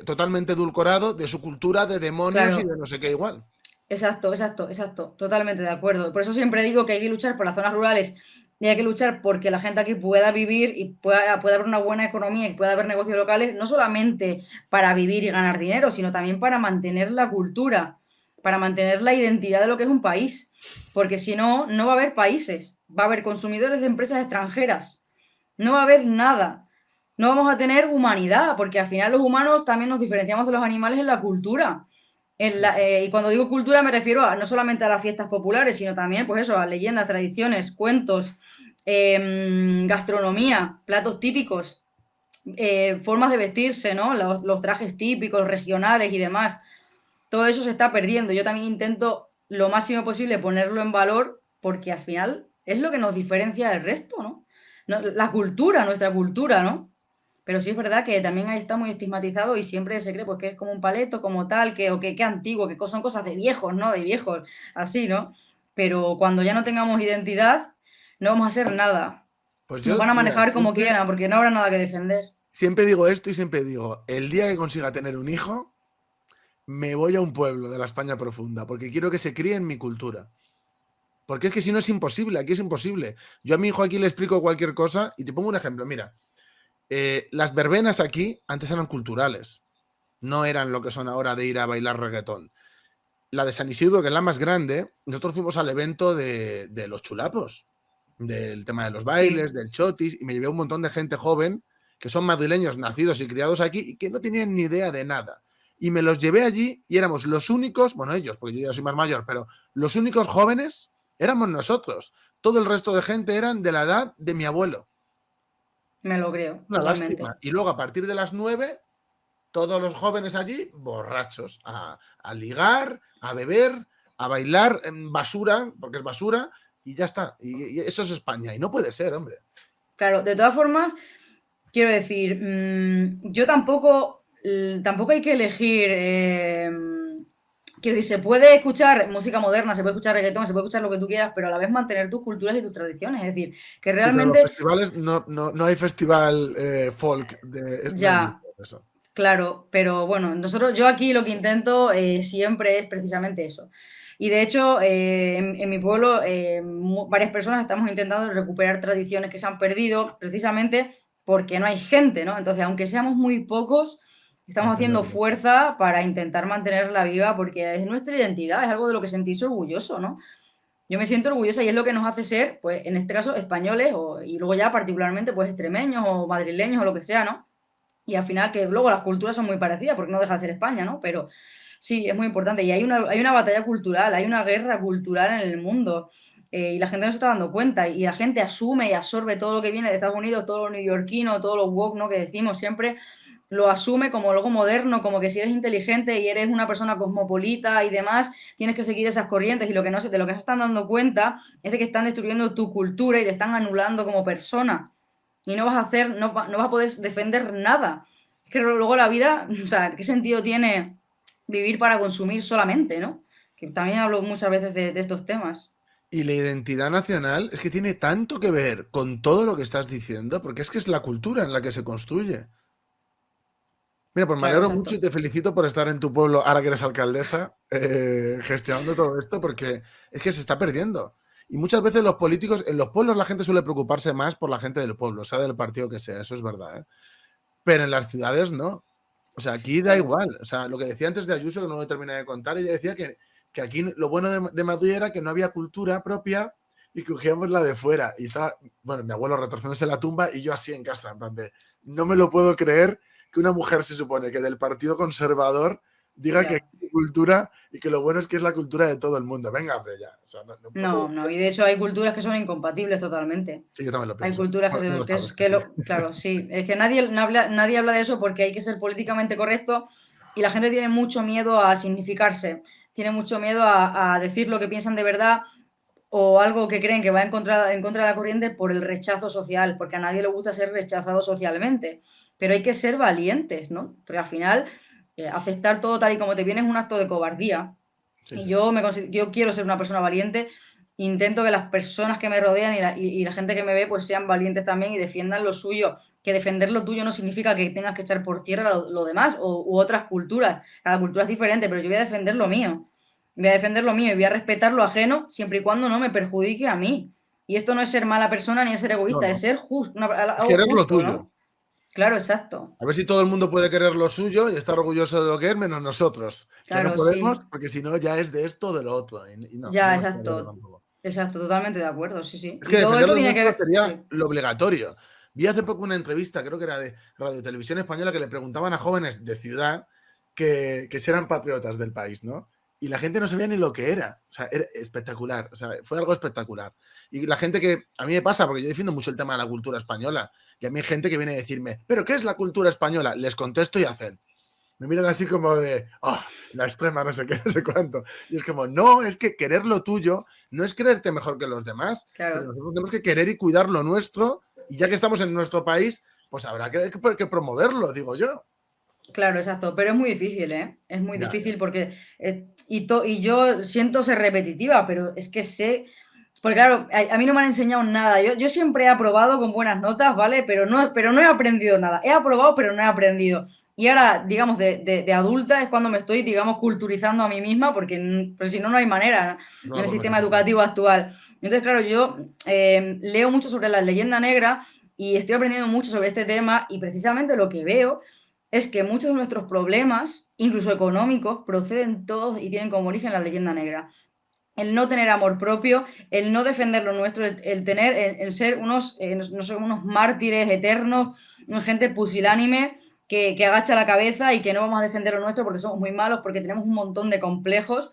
totalmente edulcorado de su cultura de demonios y de claro. no sé qué igual. Exacto, exacto, exacto, totalmente de acuerdo. Por eso siempre digo que hay que luchar por las zonas rurales y hay que luchar porque la gente aquí pueda vivir y pueda haber una buena economía y pueda haber negocios locales, no solamente para vivir y ganar dinero, sino también para mantener la cultura, para mantener la identidad de lo que es un país. Porque si no, no va a haber países, va a haber consumidores de empresas extranjeras, no va a haber nada. No vamos a tener humanidad, porque al final los humanos también nos diferenciamos de los animales en la cultura. Y cuando digo cultura me refiero a no solamente a las fiestas populares, sino también, pues eso, a leyendas, tradiciones, cuentos, gastronomía, platos típicos, formas de vestirse, ¿no? Los trajes típicos, regionales y demás. Todo eso se está perdiendo. Yo también intento lo máximo posible ponerlo en valor porque al final es lo que nos diferencia del resto, ¿no? La cultura, nuestra cultura, ¿no? Pero sí es verdad que también ahí está muy estigmatizado y siempre se cree pues, que es como un paleto, como tal, que, o que antiguo, que son cosas de viejos, ¿no? De viejos, así, ¿no? Pero cuando ya no tengamos identidad, no vamos a hacer nada. Pues Nos yo, van a mira, manejar como quieran, porque no habrá nada que defender. siempre digo esto y siempre digo, el día que consiga tener un hijo, me voy a un pueblo de la España profunda, porque quiero que se críe en mi cultura. Porque es que si no es imposible, aquí es imposible. Yo a mi hijo aquí le explico cualquier cosa y te pongo un ejemplo. Mira, las verbenas aquí antes eran culturales, no eran lo que son ahora de ir a bailar reggaetón. La de San Isidro, que es la más grande, nosotros fuimos al evento de los chulapos, del tema de los bailes, Sí, del chotis, y me llevé un montón de gente joven que son madrileños nacidos y criados aquí y que no tenían ni idea de nada. Y me los llevé allí y éramos los únicos, bueno, ellos, porque yo ya soy más mayor, pero los únicos jóvenes éramos nosotros. Todo el resto de gente eran de la edad de mi abuelo. me lo creo, Una lástima. totalmente. Y luego a partir de las 9 todos los jóvenes allí borrachos, a ligar, a beber, a bailar en basura, porque es basura, y ya está. Y eso es España. Y no puede ser, hombre. Claro, de todas formas, quiero decir, yo tampoco, tampoco hay que elegir. Quiero decir, se puede escuchar música moderna, se puede escuchar reggaetón, se puede escuchar lo que tú quieras, pero a la vez mantener tus culturas y tus tradiciones. Es decir, que Sí, pero los realmente festivales no hay festival folk no hay mucho ya, de eso. claro, pero bueno, yo aquí lo que intento siempre es precisamente eso. Y de hecho, en mi pueblo, varias personas estamos intentando recuperar tradiciones que se han perdido precisamente porque no hay gente, ¿no? Entonces, aunque seamos muy pocos, estamos haciendo Mantenerlo. fuerza para intentar mantenerla viva porque es nuestra identidad, es algo de lo que sentirse orgulloso, ¿no? Yo me siento orgullosa y es lo que nos hace ser, pues, en este caso, españoles y luego ya particularmente, pues, extremeños o madrileños o lo que sea, ¿no? Y al final, que luego las culturas son muy parecidas, porque no deja de ser España, ¿no? Pero sí, es muy importante. Y hay una batalla cultural, hay una guerra cultural en el mundo. Y la gente no se está dando cuenta. Y la gente asume y absorbe todo lo que viene de Estados Unidos, todo lo neoyorquino, todo lo woke, ¿no? Que decimos siempre, lo asume como algo moderno, como que si eres inteligente y eres una persona cosmopolita y demás, tienes que seguir esas corrientes. Y lo que no se, de lo que no se están dando cuenta es de que están destruyendo tu cultura y te están anulando como persona y no vas a hacer, no vas a poder defender nada. Es que luego la vida, o sea, ¿qué sentido tiene vivir para consumir solamente, ¿no? Que también hablo muchas veces de estos temas. Y la identidad nacional es que tiene tanto que ver con todo lo que estás diciendo, porque es que es la cultura en la que se construye. Mira, pues me Claro, alegro mucho y exacto. te felicito por estar en tu pueblo, ahora que eres alcaldesa, gestionando todo esto, porque es que se está perdiendo. Y muchas veces los políticos, en los pueblos la gente suele preocuparse más por la gente del pueblo, sea del partido que sea, eso es verdad, ¿eh? Pero en las ciudades no. O sea, aquí da Claro. igual. O sea, lo que decía antes de Ayuso, que no lo terminé de contar, ella decía que aquí lo bueno de Madrid era que no había cultura propia y que cogíamos la de fuera. Y estaba, bueno, mi abuelo retorciéndose la tumba y yo así en casa, en plan de, no me lo puedo creer que una mujer se supone que del Partido Conservador diga que Ya. hay cultura y que lo bueno es que es la cultura de todo el mundo. Venga, hombre, ya. O sea, no No, puedo no. creer. Y de hecho hay culturas que son incompatibles totalmente. Sí, yo también lo Hay pienso. culturas Bueno, tú lo que sabes es que que sí. lo claro, sí. Es que nadie habla de eso porque hay que ser políticamente correcto y la gente tiene mucho miedo a significarse, tiene mucho miedo a decir lo que piensan de verdad o algo que creen que va en contra de la corriente por el rechazo social, porque a nadie le gusta ser rechazado socialmente. Pero hay que ser valientes, ¿no? Porque al final, aceptar todo tal y como te viene es un acto de cobardía. Sí, Y sí. yo quiero ser una persona valiente, intento que las personas que me rodean y la gente que me ve pues sean valientes también y defiendan lo suyo, que defender lo tuyo no significa que tengas que echar por tierra lo demás u otras culturas, cada cultura es diferente, pero yo voy a defender lo mío, voy a defender lo mío y voy a respetar lo ajeno siempre y cuando no me perjudique a mí. Y esto no es ser mala persona ni es ser No, egoísta, es no. ser justo, Es algo querer lo justo, tuyo. ¿no? Claro, exacto. A ver si todo el mundo puede querer lo suyo y estar orgulloso de lo que es, menos nosotros, que no Claro, podemos, sí. porque si no ya es de esto o de lo otro. Y no, yo Ya, no estoy de acuerdo exacto. tampoco. Exacto, totalmente de acuerdo, sí, sí. Es Y que todo defender esto lo tiene que nuestro ver, sería sí. lo obligatorio. Vi hace poco una entrevista, creo que era de Radio Televisión Española, que le preguntaban a jóvenes de ciudad que si eran patriotas del país, ¿no? Y la gente no sabía ni lo que era. O sea, era espectacular. O sea, fue algo espectacular. Y la gente que, a mí me pasa, porque yo defiendo mucho el tema de la cultura española, y a mí hay gente que viene a decirme, ¿pero qué es la cultura española? Les contesto y hacen. Me miran así como de, la extrema, no sé qué, no sé cuánto. Y es como, no, es que querer lo tuyo no es creerte mejor que los demás, pero Claro, nosotros tenemos que querer y cuidar lo nuestro, y ya que estamos en nuestro país, pues habrá que promoverlo, digo yo. claro, exacto. Pero es muy difícil, ¿eh? Es muy Ya, ya. difícil porque, y yo siento ser repetitiva, pero es que sé, porque claro, a mí no me han enseñado nada. Yo siempre he aprobado con buenas notas, ¿vale? Pero no he aprendido nada. He aprobado, pero no he aprendido. Y ahora, digamos, de adulta es cuando me estoy, digamos, culturizando a mí misma, porque pues si no, no hay manera, ¿no? No, En el pues no hay sistema manera. educativo actual. Entonces, claro, yo leo mucho sobre la leyenda negra y estoy aprendiendo mucho sobre este tema y precisamente lo que veo es que muchos de nuestros problemas, incluso económicos, proceden todos y tienen como origen la leyenda negra. El no tener amor propio, el no defender lo nuestro, el ser no sé, unos mártires eternos, una gente pusilánime que agacha la cabeza y que no vamos a defender lo nuestro porque somos muy malos, porque tenemos un montón de complejos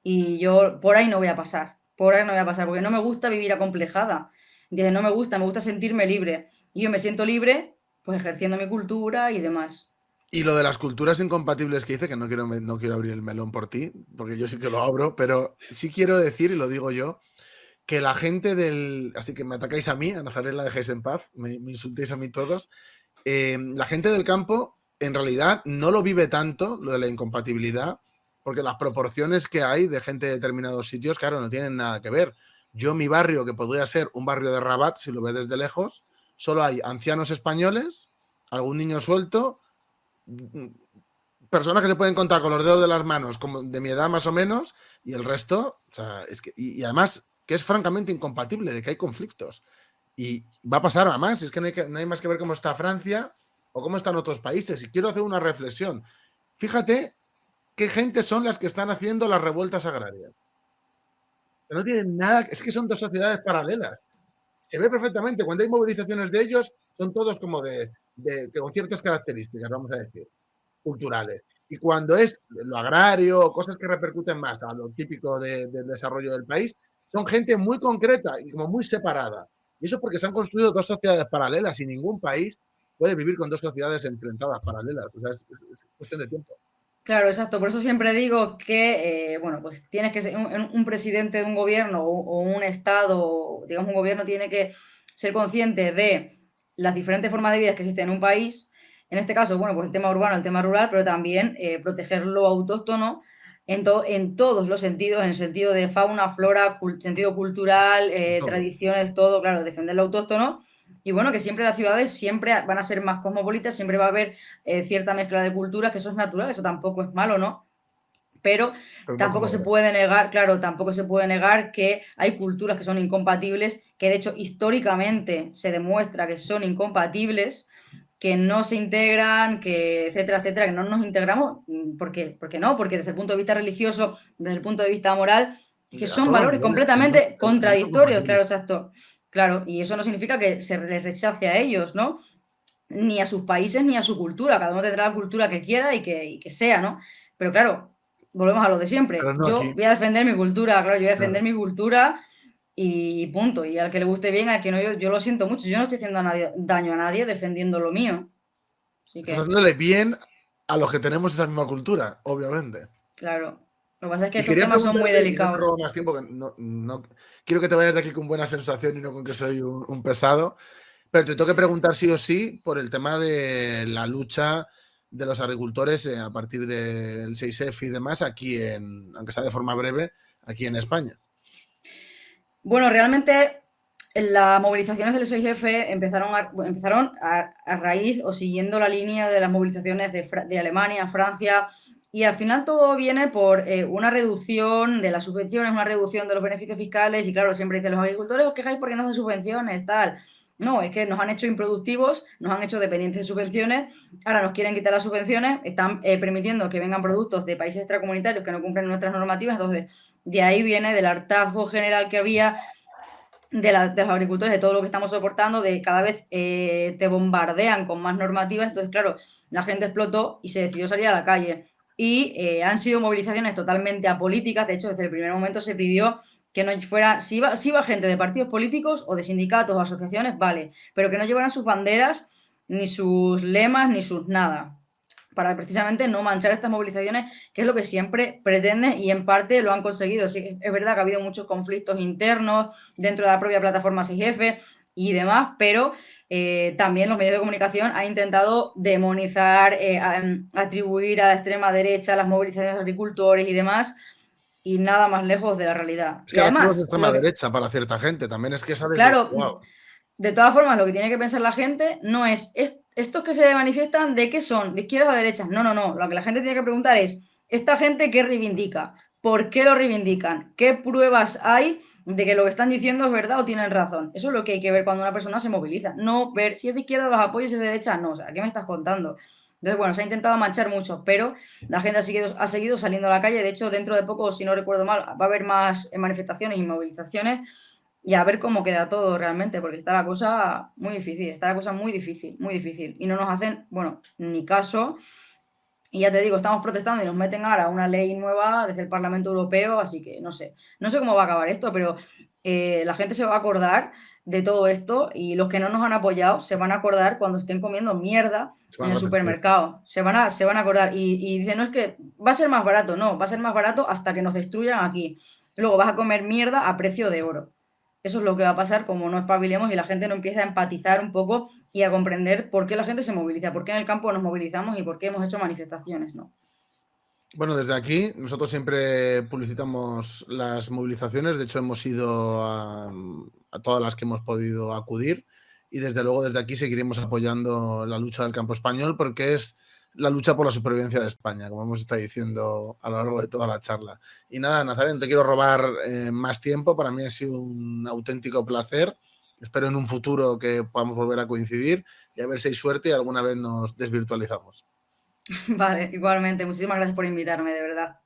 y yo por ahí no voy a pasar, por ahí no voy a pasar, porque no me gusta vivir acomplejada. No me gusta sentirme libre. Y yo me siento libre pues ejerciendo mi cultura y demás. Y lo de las culturas incompatibles que dice, que no quiero abrir el melón por ti, porque yo sí que lo abro, pero sí quiero decir, y lo digo yo, que la gente del. Así que me atacáis a mí, a Nazaret la dejéis en paz, me insultéis a mí todos. La gente del campo en realidad no lo vive tanto, lo de la incompatibilidad, porque las proporciones que hay de gente de determinados sitios, claro, no tienen nada que ver. Yo, mi barrio, que podría ser un barrio de Rabat, si lo ves desde lejos, solo hay ancianos españoles, algún niño suelto, personas que se pueden contar con los dedos de las manos, como de mi edad más o menos, y el resto, o sea, es que, y además, que es francamente incompatible, de que hay conflictos. Y va a pasar a más, es que no hay más que ver cómo está Francia o cómo están otros países. Y quiero hacer una reflexión. Fíjate qué gente son las que están haciendo las revueltas agrarias. Que no tienen nada, es que son dos sociedades paralelas. Se ve perfectamente, cuando hay movilizaciones de ellos, son todos como con ciertas características, vamos a decir, culturales. Y cuando es lo agrario, cosas que repercuten más a lo típico del desarrollo del país, son gente muy concreta y como muy separada. Y eso porque se han construido dos sociedades paralelas y ningún país puede vivir con dos sociedades enfrentadas paralelas. O sea, es cuestión de tiempo. Claro, exacto. Por eso siempre digo que, bueno, pues tienes que ser un presidente de un gobierno o un estado, digamos un gobierno tiene que ser consciente de las diferentes formas de vida que existen en un país. En este caso, bueno, pues el tema urbano, el tema rural, pero también proteger lo autóctono en todos los sentidos, en el sentido de fauna, flora, sentido cultural, Todo. tradiciones, todo, claro, defender lo autóctono Y bueno, que siempre las ciudades siempre van a ser más cosmopolitas, siempre va a haber cierta mezcla de culturas, que eso es natural, eso tampoco es malo, ¿no? Pero Pero no tampoco como se ahora. puede negar, claro, tampoco se puede negar que hay culturas que son incompatibles, que de hecho históricamente se demuestra que son incompatibles, que no se integran, que etcétera, etcétera, que no nos integramos, porque no, porque desde el punto de vista religioso, desde el punto de vista moral, que A son todos los valores niveles, completamente que no son contradictorios, claro, compatibles. exacto. Claro, y eso no significa que se les rechace a ellos, ¿no? Ni a sus países ni a su cultura. Cada uno tendrá la cultura que quiera y que sea, ¿no? Pero claro, volvemos a lo de siempre. Pero no Yo aquí. voy a defender mi cultura, claro, yo voy a defender Claro. mi cultura y punto. Y al que le guste bien, al que no, yo lo siento mucho. Yo no estoy haciendo daño a nadie defendiendo lo mío. Así Estás que, haciéndole bien a los que tenemos esa misma cultura, obviamente. claro. Lo que pasa es que Y estos quería temas son muy preguntarte, y no te delicados. robo más tiempo, que no quiero que te vayas de aquí con buena sensación y no con que soy un pesado, pero te tengo que preguntar sí o sí por el tema de la lucha de los agricultores a partir del 6F y demás, aquí aunque sea de forma breve, aquí en España. Bueno, realmente las movilizaciones del 6F empezaron a raíz o siguiendo la línea de las movilizaciones de Alemania, Francia, y al final todo viene por una reducción de las subvenciones, una reducción de los beneficios fiscales, y claro, siempre dicen los agricultores os quejáis porque no hacen subvenciones, tal. No, es que nos han hecho improductivos, nos han hecho dependientes de subvenciones, ahora nos quieren quitar las subvenciones, están permitiendo que vengan productos de países extracomunitarios que no cumplen nuestras normativas, entonces de ahí viene del hartazgo general que había de los agricultores, de todo lo que estamos soportando, de cada vez te bombardean con más normativas, entonces claro, la gente explotó y se decidió salir a la calle. Y han sido movilizaciones totalmente apolíticas, de hecho desde el primer momento se pidió que no fuera, si iba gente de partidos políticos o de sindicatos o asociaciones, vale, pero que no llevaran sus banderas, ni sus lemas, ni sus nada para precisamente no manchar estas movilizaciones, que es lo que siempre pretende y en parte lo han conseguido. Sí, es verdad que ha habido muchos conflictos internos dentro de la propia plataforma 6F y demás, pero también los medios de comunicación han intentado demonizar, atribuir a la extrema derecha las movilizaciones de agricultores y demás, y nada más lejos de la realidad. Es Y que ahora somos de además, extrema derecha para cierta gente, también es que se ha claro, desvirtuado. de todas formas, lo que tiene que pensar la gente no es estos que se manifiestan, ¿de qué son? ¿De izquierdas o de derechas? No, no, no. Lo que la gente tiene que preguntar es, ¿esta gente qué reivindica? ¿Por qué lo reivindican? ¿Qué pruebas hay de que lo que están diciendo es verdad o tienen razón? Eso es lo que hay que ver cuando una persona se moviliza. No ver si es de izquierda los apoyos y es de derecha, no. O sea, ¿qué me estás contando? Entonces, bueno, se ha intentado manchar mucho, pero la gente ha seguido saliendo a la calle. De hecho, dentro de poco, si no recuerdo mal, va a haber más manifestaciones y movilizaciones y a ver cómo queda todo realmente, porque está la cosa muy difícil, está la cosa muy difícil, muy difícil. Y no nos hacen, bueno, ni caso. Y ya te digo, estamos protestando y nos meten ahora una ley nueva desde el Parlamento Europeo, así que no sé. No sé cómo va a acabar esto, pero la gente se va a acordar de todo esto y los que no nos han apoyado se van a acordar cuando estén comiendo mierda Se van en a el arrepentir. supermercado. Se van a acordar y dicen, no es que va a ser más barato, no, va a ser más barato hasta que nos destruyan aquí. Luego vas a comer mierda a precio de oro. Eso es lo que va a pasar como no espabilemos y la gente no empieza a empatizar un poco y a comprender por qué la gente se moviliza, por qué en el campo nos movilizamos y por qué hemos hecho manifestaciones, ¿no? Bueno, desde aquí nosotros siempre publicitamos las movilizaciones, de hecho hemos ido a todas las que hemos podido acudir y desde luego desde aquí seguiremos apoyando la lucha del campo español porque es la lucha por la supervivencia de España, como hemos estado diciendo a lo largo de toda la charla. Y nada, Nazareno, no te quiero robar más tiempo, para mí ha sido un auténtico placer, espero en un futuro que podamos volver a coincidir y a ver si hay suerte y alguna vez nos desvirtualizamos. Vale, igualmente. Muchísimas gracias por invitarme, de verdad.